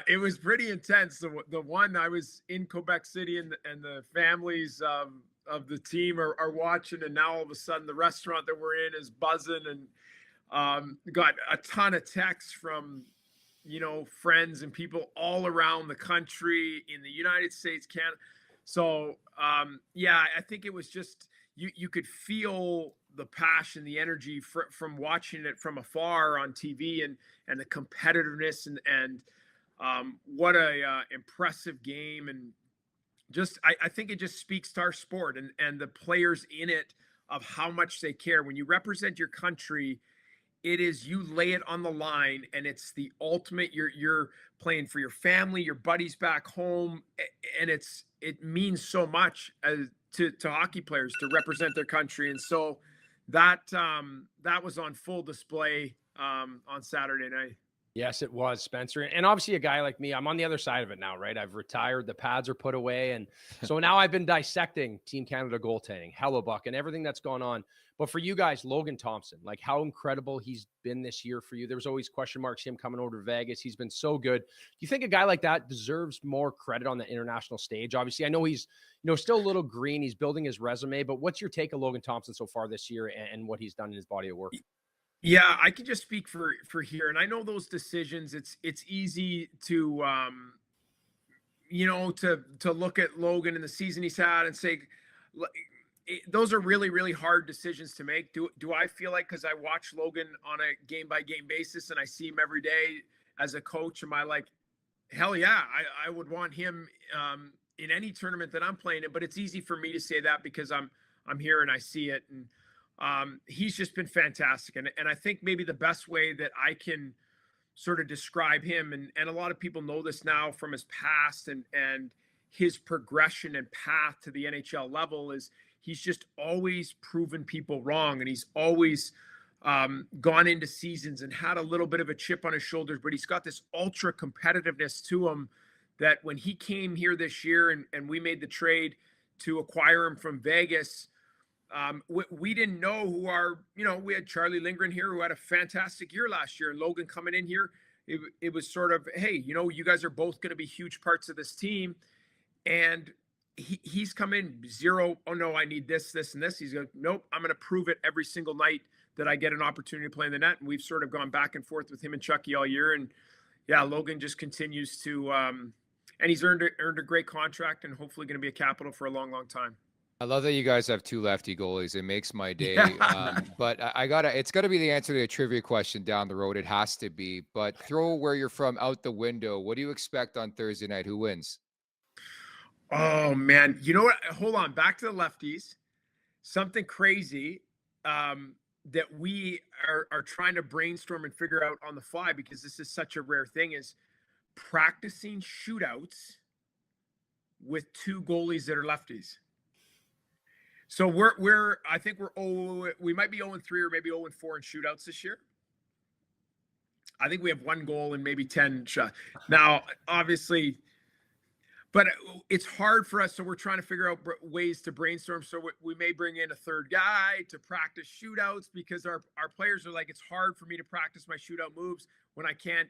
E: It was pretty intense. The one, I was in Quebec City, and the families of the team are watching, and now all of a sudden the restaurant that we're in is buzzing, and got a ton of texts from friends and people all around the country, in the United States, Canada. So I think it was just you could feel the passion, the energy from watching it from afar on TV, and the competitiveness, and what a impressive game. And just I think it just speaks to our sport and the players in it, of how much they care. When you represent your country, it is, you lay it on the line, and it's the ultimate. You're playing for your family, your buddies back home, and it means so much to hockey players to represent their country. And so that was on full display on Saturday night.
C: Yes, it was, Spencer. And obviously a guy like me, I'm on the other side of it now, right? I've retired. The pads are put away. And so now I've been dissecting Team Canada goaltending, Hellebuck, and everything that's gone on. But for you guys, Logan Thompson, like how incredible he's been this year for you. There was always question marks, him coming over to Vegas. He's been so good. Do you think a guy like that deserves more credit on the international stage? Obviously, I know he's, still a little green. He's building his resume, but what's your take of Logan Thompson so far this year and what he's done in his body of work?
E: Yeah, I can just speak for here. And I know those decisions, it's easy to, to look at Logan and the season he's had and say, those are really, really hard decisions to make. Do I feel like, because I watch Logan on a game by game basis and I see him every day as a coach, am I like, hell yeah, I would want him in any tournament that I'm playing in? But it's easy for me to say that because I'm here and I see it. And he's just been fantastic. And I think maybe the best way that I can sort of describe him, and a lot of people know this now from his past and his progression and path to the NHL level, is he's just always proven people wrong. And he's always gone into seasons and had a little bit of a chip on his shoulders, but he's got this ultra competitiveness to him that when he came here this year and we made the trade to acquire him from Vegas, we didn't know we had Charlie Lindgren here, who had a fantastic year last year, and Logan coming in here, it was sort of, hey, you guys are both going to be huge parts of this team. And he's come in zero. Oh no, I need this, and this. He's going, nope, I'm going to prove it every single night that I get an opportunity to play in the net. And we've sort of gone back and forth with him and Chucky all year. And yeah, Logan just continues to, and he's earned a great contract, and hopefully going to be a Capital for a long, long time.
B: I love that you guys have 2 lefty goalies. It makes my day.
E: Yeah.
B: But it's got to be the answer to a trivia question down the road. It has to be. But throw where you're from out the window. What do you expect on Thursday night? Who wins?
E: Oh, man. You know what? Hold on. Back to the lefties. Something crazy that we are trying to brainstorm and figure out on the fly, because this is such a rare thing, is practicing shootouts with 2 goalies that are lefties. So I think we might be 0-3 or maybe 0-4 in shootouts this year. I think we have 1 goal and maybe 10 shots. Now, obviously, but it's hard for us. So we're trying to figure out ways to brainstorm. So we may bring in a 3rd guy to practice shootouts, because our players are like, it's hard for me to practice my shootout moves when I can't.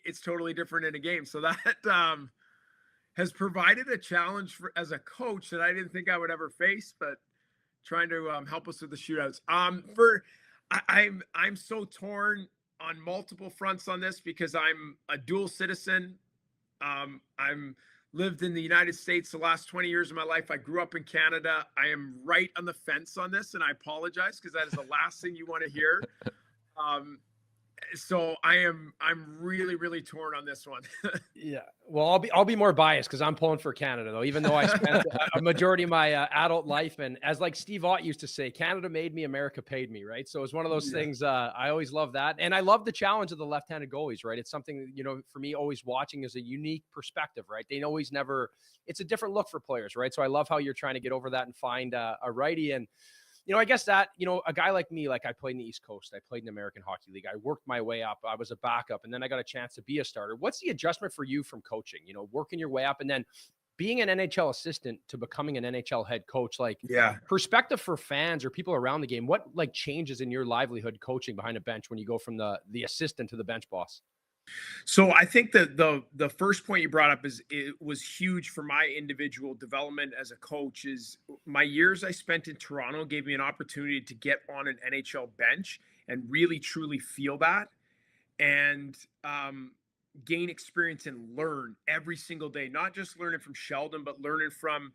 E: It's totally different in a game. So that has provided a challenge as a coach that I didn't think I would ever face, but trying to help us with the shootouts. I'm so torn on multiple fronts on this, because I'm a dual citizen. I'm lived in the United States the last 20 years of my life. I grew up in Canada. I am right on the fence on this, and I apologize, because that is the last thing you want to hear. So I'm really, really torn on this one.
C: Yeah. Well, I'll be more biased, because I'm pulling for Canada, though, even though I spent a majority of my adult life. And as like Steve Ott used to say, Canada made me, America paid me. Right. So it's one of those things. I always love that. And I love the challenge of the left-handed goalies. Right. It's something, for me, always watching is a unique perspective. Right. It's a different look for players. Right. So I love how you're trying to get over that and find a righty. And I guess that, a guy like me, like I played in the East Coast, I played in the American Hockey League. I worked my way up. I was a backup, and then I got a chance to be a starter. What's the adjustment for you from coaching, working your way up and then being an NHL assistant to becoming an NHL head coach? Like, perspective for fans or people around the game, what like changes in your livelihood coaching behind a bench when you go from the assistant to the bench boss?
E: So I think that the first point you brought up it was huge for my individual development as a coach. Is my years I spent in Toronto gave me an opportunity to get on an NHL bench and really truly feel that, and gain experience and learn every single day. Not just learning from Sheldon, but learning from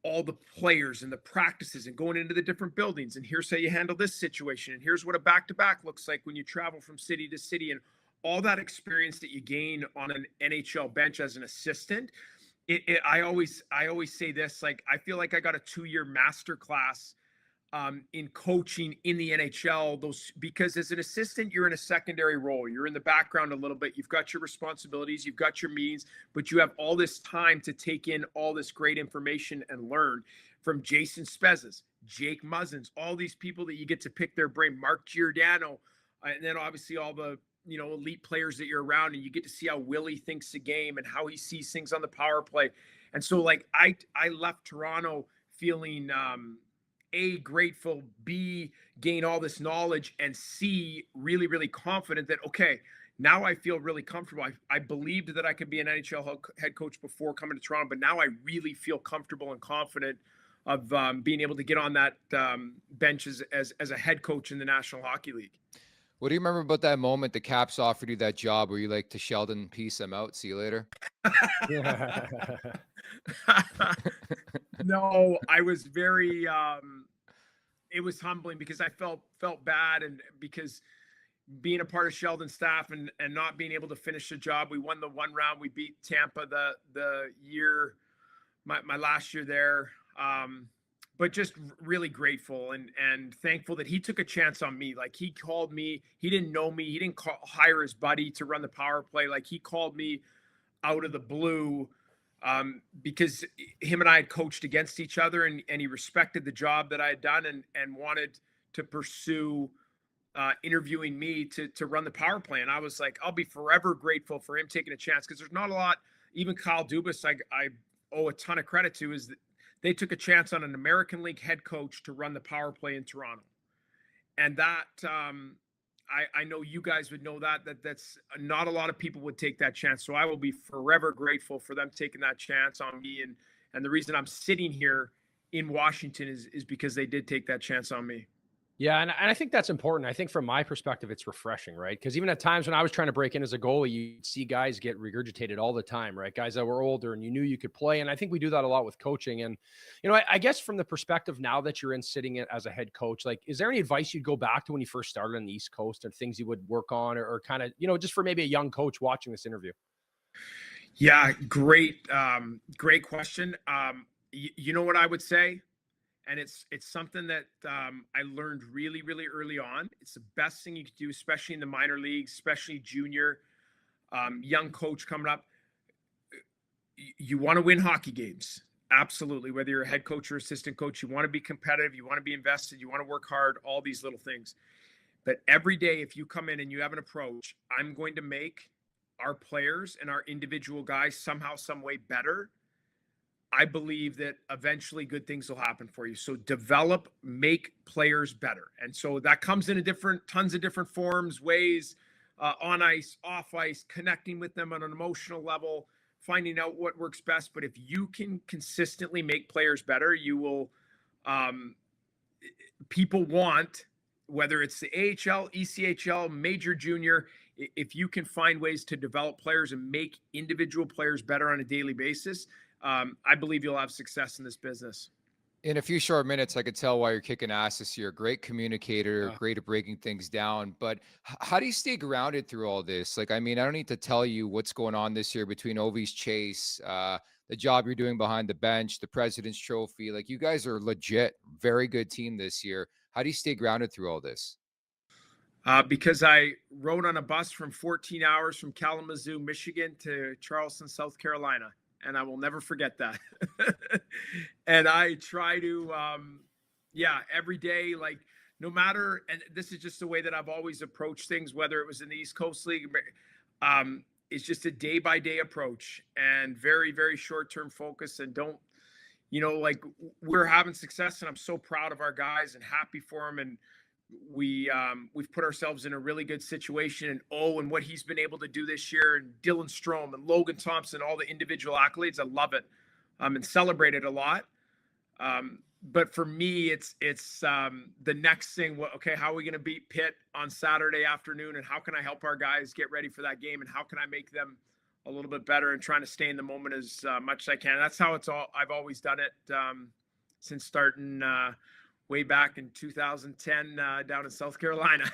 E: all the players and the practices and going into the different buildings. And here's how you handle this situation. And here's what a back-to-back looks like when you travel from city to city, and all that experience that you gain on an NHL bench as an assistant. I always say this, like, I feel like I got a 2-year master class in coaching in the NHL, because as an assistant, you're in a secondary role. You're in the background a little bit. You've got your responsibilities, you've got your meetings, but you have all this time to take in all this great information and learn from Jason Spezas, Jake Muzzins, all these people that you get to pick their brain, Mark Giordano, and then obviously all the elite players that you're around, and you get to see how Willie thinks the game and how he sees things on the power play. And so like I left Toronto feeling A, grateful, B, gain all this knowledge, and C, really, really confident that, okay, now I feel really comfortable. I believed that I could be an NHL head coach before coming to Toronto, but now I really feel comfortable and confident of being able to get on that bench as a head coach in the National Hockey League.
B: What do you remember about that moment the Caps offered you that job where you like to Sheldon, peace, I'm out, see you later?
E: No, I was very it was humbling because I felt bad, and because being a part of Sheldon's staff and not being able to finish the job. We won the one round. We beat Tampa the year, my last year there. But just really grateful and thankful that he took a chance on me. Like, he called me, he didn't know me. He didn't hire his buddy to run the power play. Like, he called me out of the blue because him and I had coached against each other, and he respected the job that I had done and wanted to pursue interviewing me to run the power play. And I was like, I'll be forever grateful for him taking a chance, because there's not a lot. Even Kyle Dubas, I owe a ton of credit to, is that they took a chance on an American League head coach to run the power play in Toronto. And that, I know you guys would know that's not a lot of people would take that chance. So I will be forever grateful for them taking that chance on me. And the reason I'm sitting here in Washington is because they did take that chance on me.
C: Yeah, and I think that's important. I think from my perspective, it's refreshing, right? Because even at times when I was trying to break in as a goalie, you see guys get regurgitated all the time, right? Guys that were older and you knew you could play. And I think we do that a lot with coaching. And, I guess from the perspective now that you're in sitting as a head coach, like, is there any advice you'd go back to when you first started on the East Coast, or things you would work on, or kind of, just for maybe a young coach watching this interview?
E: Yeah, great question. You know what I would say? And it's something that I learned really, really early on. It's the best thing you could do, especially in the minor leagues, especially junior, young coach coming up. You want to win hockey games. Absolutely. Whether you're a head coach or assistant coach, you want to be competitive. You want to be invested. You want to work hard, all these little things. But every day, if you come in and you have an approach, I'm going to make our players and our individual guys somehow, some way better. I believe that eventually good things will happen for you. So develop, make players better. And so that comes in tons of different forms, ways, on ice, off ice, connecting with them on an emotional level, finding out what works best. But if you can consistently make players better, you will, people want, whether it's the AHL, ECHL, major, junior, if you can find ways to develop players and make individual players better on a daily basis, I believe you'll have success in this business.
B: In a few short minutes, I could tell why you're kicking ass this year. Great communicator,
C: Yeah.
B: great at breaking things down. But how do you stay grounded through all this? Like, I mean, I don't need to tell you what's going on this year between Ovi's chase, the job you're doing behind the bench, the President's Trophy. Like, you guys are legit, very good team this year. How do you stay grounded through all this?
E: Because I rode on a bus from 14 hours from Kalamazoo, Michigan to Charleston, South Carolina. And I will never forget that. And I try to Yeah, every day, like no matter, and this is just the way that I've always approached things, whether it was in the East Coast League, it's just a day by day approach and very, very short term focus. And don't, like we're having success, and I'm so proud of our guys and happy for them. And we've put ourselves in a really good situation. And what he's been able to do this year, and Dylan Strome and Logan Thompson, all the individual accolades, I love it, and celebrate it a lot. But for me, it's the next thing. Okay, how are we going to beat Pitt on Saturday afternoon, and how can I help our guys get ready for that game, and how can I make them a little bit better, and trying to stay in the moment as much as I can. That's how I've always done it since starting way back in 2010 down in South Carolina.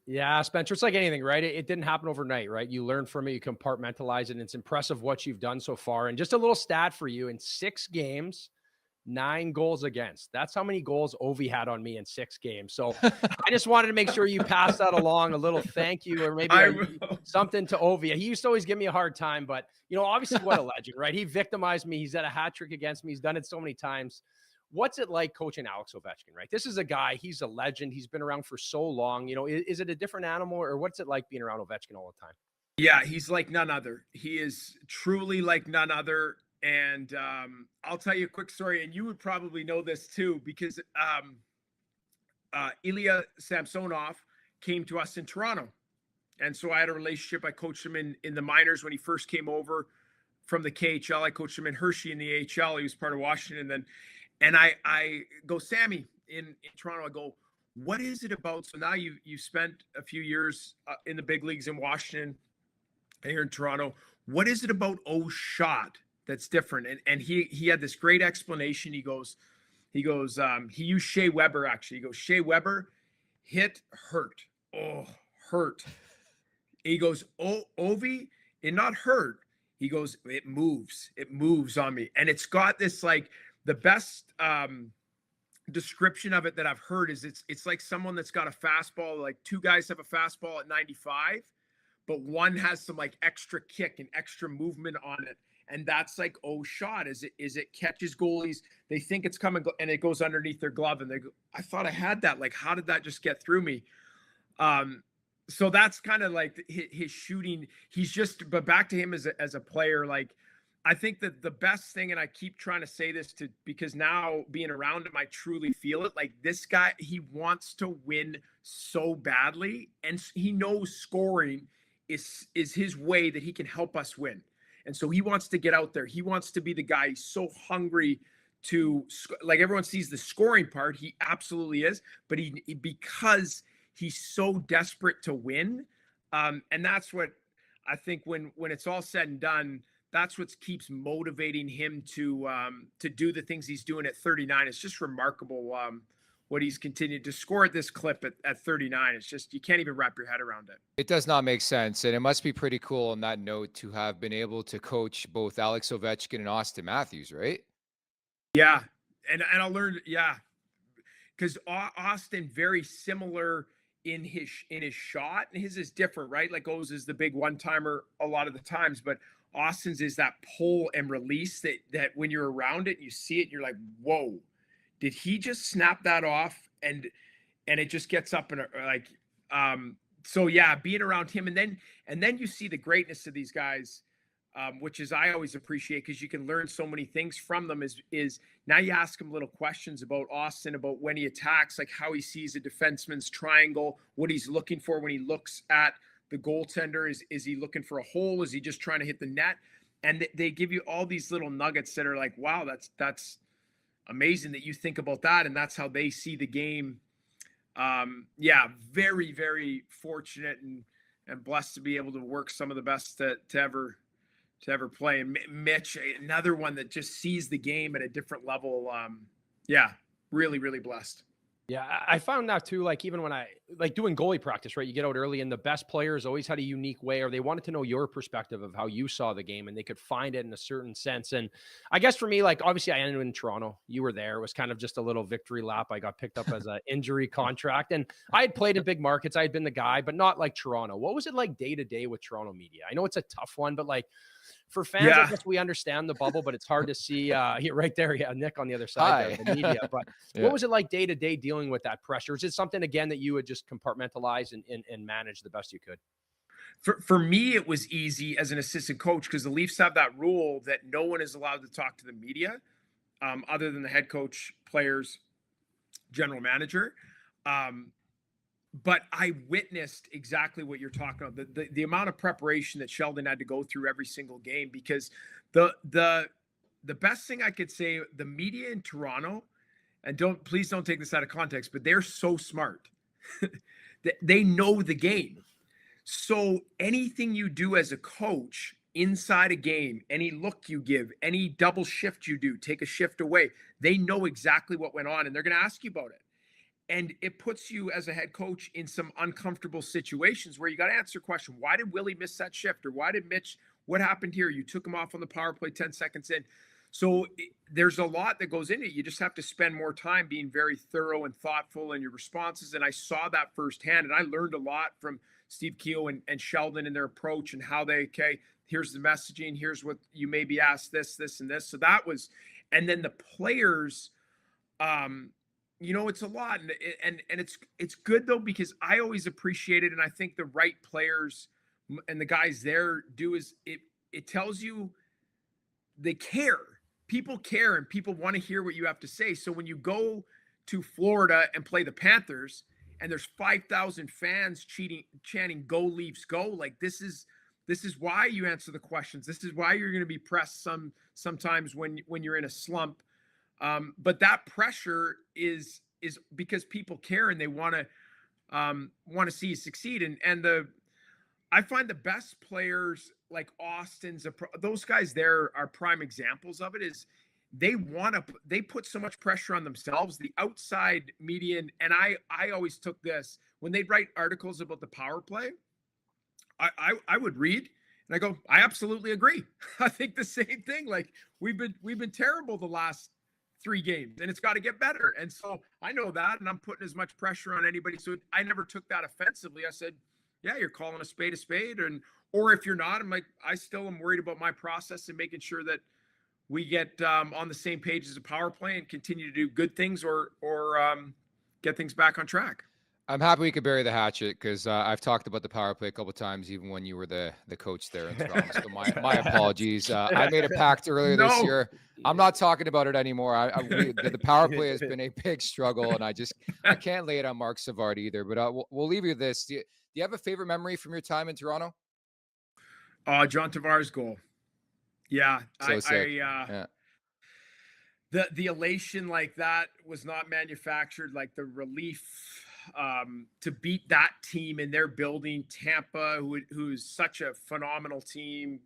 C: Yeah, Spencer, it's like anything, right? It didn't happen overnight, right? You learn from it, you compartmentalize it, and it's impressive what you've done so far. And just a little stat for you: in 6 games, 9 goals against. That's how many goals Ovi had on me in 6 games. So I just wanted to make sure you passed that along, a little thank you, or maybe something to Ovi. He used to always give me a hard time, but obviously what a legend, right? He victimized me. He's had a hat trick against me. He's done it so many times. What's it like coaching Alex Ovechkin, right? This is a guy, he's a legend. He's been around for so long. Is it a different animal, or what's it like being around Ovechkin all the time?
E: Yeah, he's like none other. He is truly like none other. And I'll tell you a quick story, and you would probably know this too, because Ilya Samsonov came to us in Toronto. And so I had a relationship. I coached him in the minors when he first came over from the KHL. I coached him in Hershey in the AHL. He was part of Washington. And I go, Sammy, in Toronto, I go, what is it about? So now you spent a few years in the big leagues in Washington, here in Toronto. What is it about shot that's different? And he had this great explanation. He goes, he used Shea Weber, actually. He goes, Shea Weber, hit, hurt. Oh, hurt. He goes, Ovi, it not hurt. He goes, it moves on me. And it's got this, like, the best description of it that I've heard is it's like someone that's got a fastball, like 2 guys have a fastball at 95, but one has some like extra kick and extra movement on it. And that's like shot is it catches goalies. They think it's coming and it goes underneath their glove, and they go, I thought I had that. Like, how did that just get through me? So that's kind of like his shooting. But back to him as a player, like, I think that the best thing, and I keep trying to say this because now being around him, I truly feel it. Like, this guy, he wants to win so badly, and he knows scoring is his way that he can help us win. And so he wants to get out there. He wants to be the guy. He's so hungry to, like, everyone sees the scoring part. He absolutely is, but because he's so desperate to win. And that's what I think when it's all said and done, that's what keeps motivating him to do the things he's doing at 39. It's just remarkable what he's continued to score at this clip at 39. It's just, you can't even wrap your head around it.
B: It does not make sense. And it must be pretty cool on that note to have been able to coach both Alex Ovechkin and Austin Matthews, right?
E: Yeah. And I learned, yeah, because Austin, very similar in his shot, and his is different, right? Like O's is the big one-timer a lot of the times, but Austin's is that pull and release that when you're around it, you see it, and you're like, whoa, did he just snap that off? And it just gets up and like, so yeah, being around him, and then you see the greatness of these guys, which is I always appreciate, because you can learn so many things from them. Is now you ask him little questions about Austin, about when he attacks, like how he sees a defenseman's triangle, what he's looking for when he looks at the goaltender. Is he looking for a hole? Is he just trying to hit the net? And they give you all these little nuggets that are like, wow, that's amazing that you think about that, and that's how they see the game. Yeah, very, very fortunate and blessed to be able to work some of the best to ever play. And Mitch, another one that just sees the game at a different level. Yeah, really, really blessed.
C: Yeah, I found that too. Like, even when I like doing goalie practice, right? You get out early, and the best players always had a unique way, or they wanted to know your perspective of how you saw the game, and they could find it in a certain sense. And I guess for me, like, obviously I ended in Toronto. You were there. It was kind of just a little victory lap. I got picked up as an injury contract, and I had played in big markets. I had been the guy, but not like Toronto. What was it like day to day with Toronto media? I know it's a tough one, but like, For fans, I guess we understand the bubble, but it's hard to see right there. Yeah, Nick on the other side, there, the media. But what was it like day to day dealing with that pressure? Is it something again that you would just compartmentalize and manage the best you could?
E: For me, it was easy as an assistant coach because the Leafs have that rule that no one is allowed to talk to the media other than the head coach, players, general manager. But I witnessed exactly what you're talking about, the amount of preparation that Sheldon had to go through every single game, because the best thing I could say, the media in Toronto, and please don't take this out of context, but they're so smart. They know the game. So anything you do as a coach inside a game, any look you give, any double shift you do, take a shift away, they know exactly what went on and they're going to ask you about it. And it puts you as a head coach in some uncomfortable situations where you got to answer a question. Why did Willie miss that shift? Or why did Mitch, what happened here? You took him off on the power play 10 seconds in. So there's a lot that goes into it. You just have to spend more time being very thorough and thoughtful in your responses. And I saw that firsthand. And I learned a lot from Steve Keogh and Sheldon in their approach and how they, okay, here's the messaging. Here's what you may be asked, this, and this. So that was, and then the players, it's a lot, and it's good though, because I always appreciate it, and I think the right players and the guys there do is it tells you they care. People care, and people want to hear what you have to say. So when you go to Florida and play the Panthers, and there's 5,000 fans chanting "Go Leafs, go!" Like this is why you answer the questions. This is why you're going to be pressed sometimes when you're in a slump. But that pressure is because people care and they want to see you succeed. And I find the best players like Austin's, those guys there are prime examples of it. Is they put so much pressure on themselves, the outside media. And I always took this when they'd write articles about the power play. I would read and I go, I absolutely agree. I think the same thing. Like we've been terrible the last 3 games and it's got to get better. And so I know that, and I'm putting as much pressure on anybody. So I never took that offensively. I said, yeah, you're calling a spade, or if you're not, I'm like, I still am worried about my process and making sure that we get on the same page as a power play and continue to do good things or get things back on track.
B: I'm happy we could bury the hatchet because I've talked about the power play a couple of times, even when you were the coach there in Toronto. So my apologies. I made a pact earlier this year. I'm not talking about it anymore. The power play has been a big struggle, and I can't lay it on Mark Savard either. But we'll leave you with this. Do you have a favorite memory from your time in Toronto?
E: John Tavares' goal. Yeah,
B: so sick. Yeah.
E: The elation like that was not manufactured. Like the relief to beat that team in their building, Tampa, who's such a phenomenal team,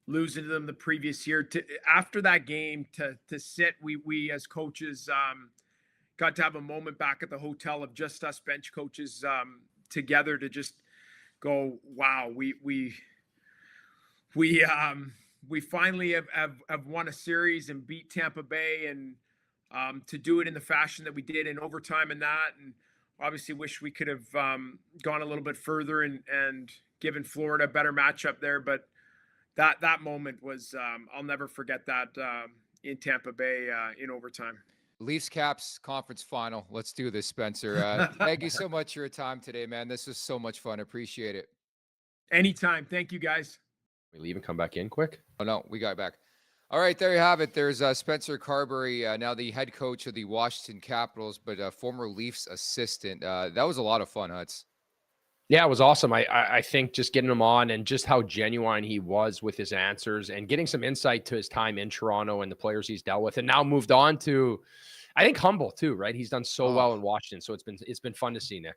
E: losing to them the previous year. After that game, to sit, we as coaches got to have a moment back at the hotel of just us bench coaches together to just go, wow, we finally have won a series and beat Tampa Bay, and to do it in the fashion that we did in overtime and that, and obviously wish we could have gone a little bit further and given Florida a better matchup there. But that moment was, I'll never forget that in Tampa Bay in overtime.
B: Leafs Caps conference final. Let's do this, Spencer. Thank you so much for your time today, man. This was so much fun. Appreciate it.
E: Anytime. Thank you, guys.
C: We leave and come back in quick?
B: Oh, no, we got back. All right, there you have it. There's Spencer Carbery, now the head coach of the Washington Capitals, but former Leafs assistant. That was a lot of fun, Huts.
C: Yeah, it was awesome. I think just getting him on and just how genuine he was with his answers and getting some insight to his time in Toronto and the players he's dealt with, and now moved on to, I think, humble too, right? He's done so well in Washington, so it's been fun to see, Nick.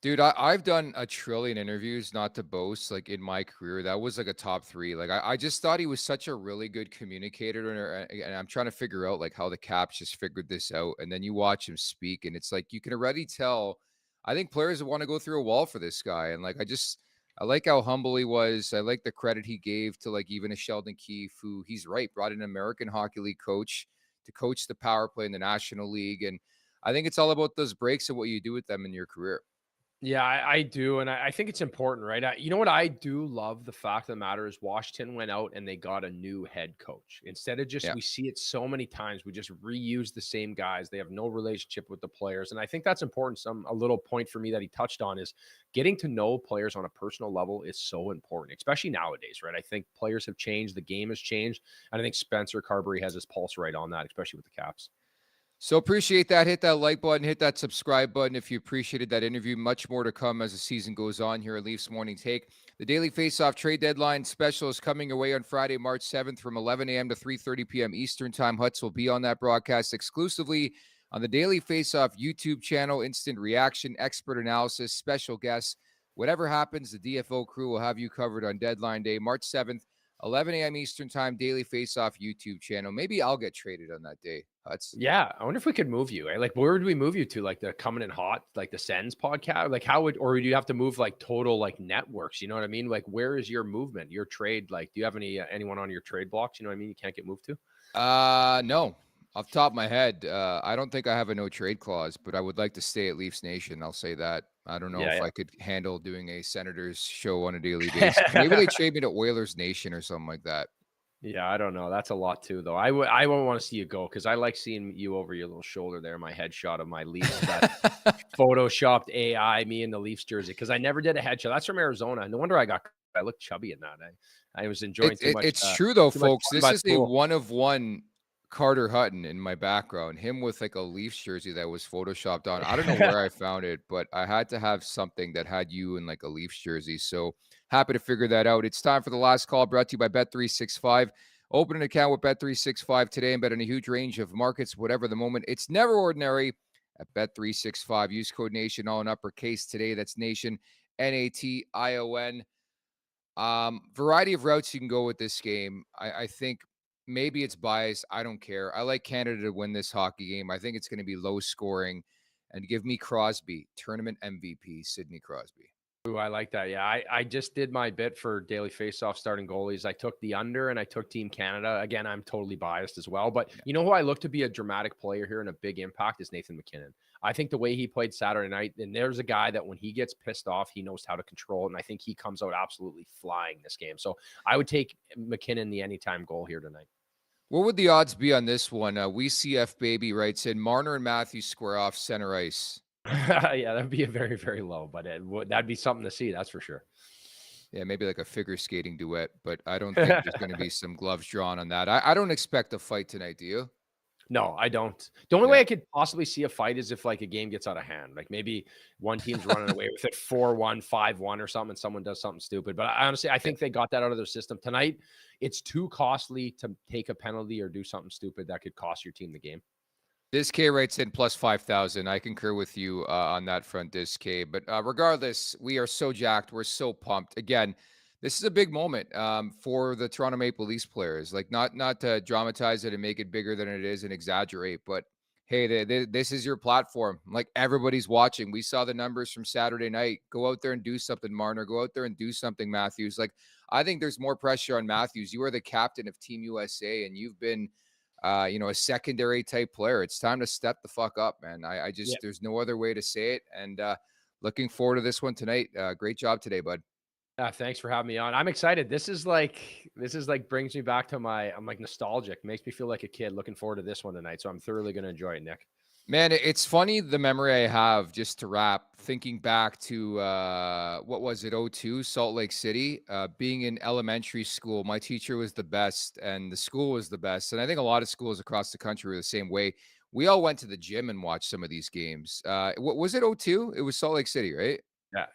B: Dude, I've done a trillion interviews, not to boast, like in my career. That was like a top 3. Like I just thought he was such a really good communicator, and I'm trying to figure out like how the Caps just figured this out. And then you watch him speak, and it's like you can already tell. I think players want to go through a wall for this guy, and like I like how humble he was. I like the credit he gave to like even a Sheldon Keefe, who he's right brought an American Hockey League coach to coach the power play in the National League, and I think it's all about those breaks and what you do with them in your career.
C: Yeah, I do, and I think it's important, right? You know what I do love? The fact of the matter is Washington went out and they got a new head coach. Instead of just
B: Yeah.
C: we see it so many times, we just reuse the same guys. They have no relationship with the players, and I think that's important. A little point for me that he touched on is getting to know players on a personal level is so important, especially nowadays, right? I think players have changed, the game has changed, and I think Spencer Carbery has his pulse right on that, especially with the Caps.
B: So appreciate that. Hit that like button, hit that subscribe button if you appreciated that interview. Much more to come as the season goes on here at Leafs Morning Take. The Daily Faceoff Trade Deadline special is coming your way on Friday, March 7th from 11 a.m. to 3:30 p.m. Eastern Time. Hutz will be on that broadcast exclusively on the Daily Faceoff YouTube channel. Instant reaction, expert analysis, special guests. Whatever happens, the DFO crew will have you covered on deadline day, March 7th. 11 a.m. Eastern Time, Daily Faceoff YouTube channel. Maybe I'll get traded on that day, Hutz.
C: Yeah, I wonder if we could move you. Like, where would we move you to? Like the Coming in Hot, like the Sens podcast? Like, how would, or would you have to move like total like networks? You know what I mean? Like, where is your movement, your trade? Like, do you have anyone on your trade blocks? You know what I mean? You can't get moved to.
B: No. Off the top of my head, I don't think I have a no trade clause, but I would like to stay at Leafs Nation. I'll say that. I don't know if I could handle doing a Senators show on a daily basis. Maybe they trade me to Oilers Nation or something like that.
C: Yeah, I don't know. That's a lot too, though. I won't want to see you go because I like seeing you over your little shoulder there. My headshot of my Leafs that photoshopped AI me in the Leafs jersey because I never did a headshot. That's from Arizona. No wonder I looked chubby in that. I was enjoying too much.
B: It's true though,
C: too much
B: folks. This is a one of one Carter Hutton in my background. Him with like a Leafs jersey that was photoshopped on. I don't know where I found it, but I had to have something that had you in like a Leafs jersey. So happy to figure that out. It's time for the last call, brought to you by Bet365. Open an account with Bet365 today and bet on a huge range of markets, whatever the moment. It's never ordinary at Bet365. Use code NATION, all in uppercase today. That's NATION, NATION. Variety of routes you can go with this game. I think maybe it's biased. I don't care. I like Canada to win this hockey game. I think it's going to be low scoring. And give me Crosby, tournament MVP, Sidney Crosby.
C: Ooh, I like that. Yeah, I just did my bit for Daily Faceoff starting goalies. I took the under and I took Team Canada. Again, I'm totally biased as well. But you know who I look to be a dramatic player here and a big impact is Nathan MacKinnon. I think the way he played Saturday night, and there's a guy that when he gets pissed off, he knows how to control it. And I think he comes out absolutely flying this game. So I would take MacKinnon the anytime goal here tonight.
B: What would the odds be on this one? WeCF Baby writes in, Marner and Matthews square off center ice.
C: Yeah, that'd be a very, very low, but that'd be something to see. That's for sure.
B: Yeah, maybe like a figure skating duet, but I don't think there's going to be some gloves drawn on that. I don't expect a fight tonight, do you?
C: No, I don't. The only way I could possibly see a fight is if like a game gets out of hand. Like maybe one team's running away with it 4-1, 5-1 or something, and someone does something stupid. But honestly, I think they got that out of their system. Tonight, it's too costly to take a penalty or do something stupid that could cost your team the game.
B: This K writes in plus 5,000. I concur with you on that front, this K. But regardless, we are so jacked. We're so pumped. Again, this is a big moment for the Toronto Maple Leafs players. Like not to dramatize it and make it bigger than it is and exaggerate, but hey, this is your platform. Like everybody's watching. We saw the numbers from Saturday night. Go out there and do something, Marner. Go out there and do something, Matthews. Like I think there's more pressure on Matthews. You are the captain of Team USA, and you've been a secondary type player. It's time to step the fuck up, man. I just, there's no other way to say it. And looking forward to this one tonight. Great job today, bud.
C: Thanks for having me on. I'm excited. This is like brings me back to I'm like nostalgic. Makes me feel like a kid. Looking forward to this one tonight. So I'm thoroughly going to enjoy it, Nick.
B: Man, it's funny the memory I have just to wrap, thinking back to what was it, 02, Salt Lake City, being in elementary school. My teacher was the best and the school was the best. And I think a lot of schools across the country were the same way. We all went to the gym and watched some of these games. What was it, 02? It was Salt Lake City, right?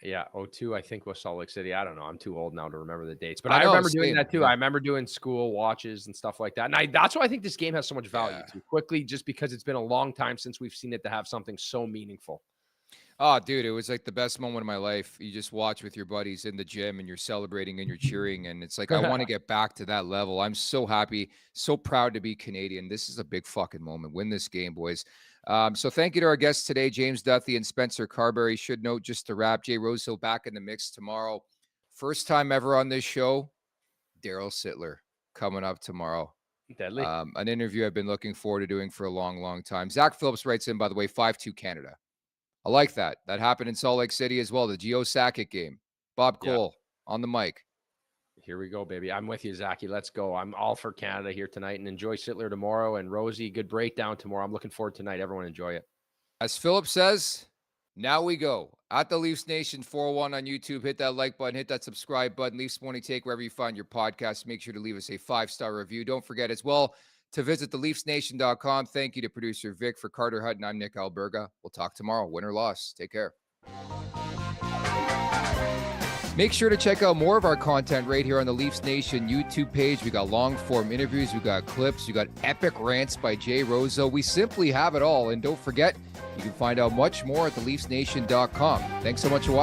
C: Yeah. 02, I think, was Salt Lake City. I don't know. I'm too old now to remember the dates, but I remember doing that too. Yeah. I remember doing school watches and stuff like that. And that's why I think this game has so much value too. Quickly, just because it's been a long time since we've seen it to have something so meaningful.
B: Oh, dude, it was like the best moment of my life. You just watch with your buddies in the gym and you're celebrating and you're cheering. And it's like, I want to get back to that level. I'm so happy, so proud to be Canadian. This is a big fucking moment. Win this game, boys. So thank you to our guests today, James Duthie and Spencer Carbery. Should note, just to wrap, Jay Rosehill back in the mix tomorrow. First time ever on this show, Daryl Sittler coming up tomorrow.
C: Deadly.
B: An interview I've been looking forward to doing for a long, long time. Zach Phillips writes in, by the way, 5-2 Canada. I like that. That happened in Salt Lake City as well. The Geo Sakic game. Bob Cole on the mic.
C: Here we go, baby. I'm with you, Zachy. Let's go. I'm all for Canada here tonight, and enjoy Sittler tomorrow. And Rosie, good breakdown tomorrow. I'm looking forward tonight. Everyone enjoy it.
B: As Philip says, now we go. At the Leafs Nation 401 on YouTube. Hit that like button. Hit that subscribe button. Leafs Morning Take wherever you find your podcast. Make sure to leave us a 5-star review. Don't forget as well to visit theleafsnation.com. Thank you to producer Vic. For Carter Hutton, I'm Nick Alberga. We'll talk tomorrow. Win or loss. Take care. Make sure to check out more of our content right here on the Leafs Nation YouTube page. We got long-form interviews. We got clips. We got epic rants by Jay Roseau. We simply have it all. And don't forget, you can find out much more at theleafsnation.com. Thanks so much for watching.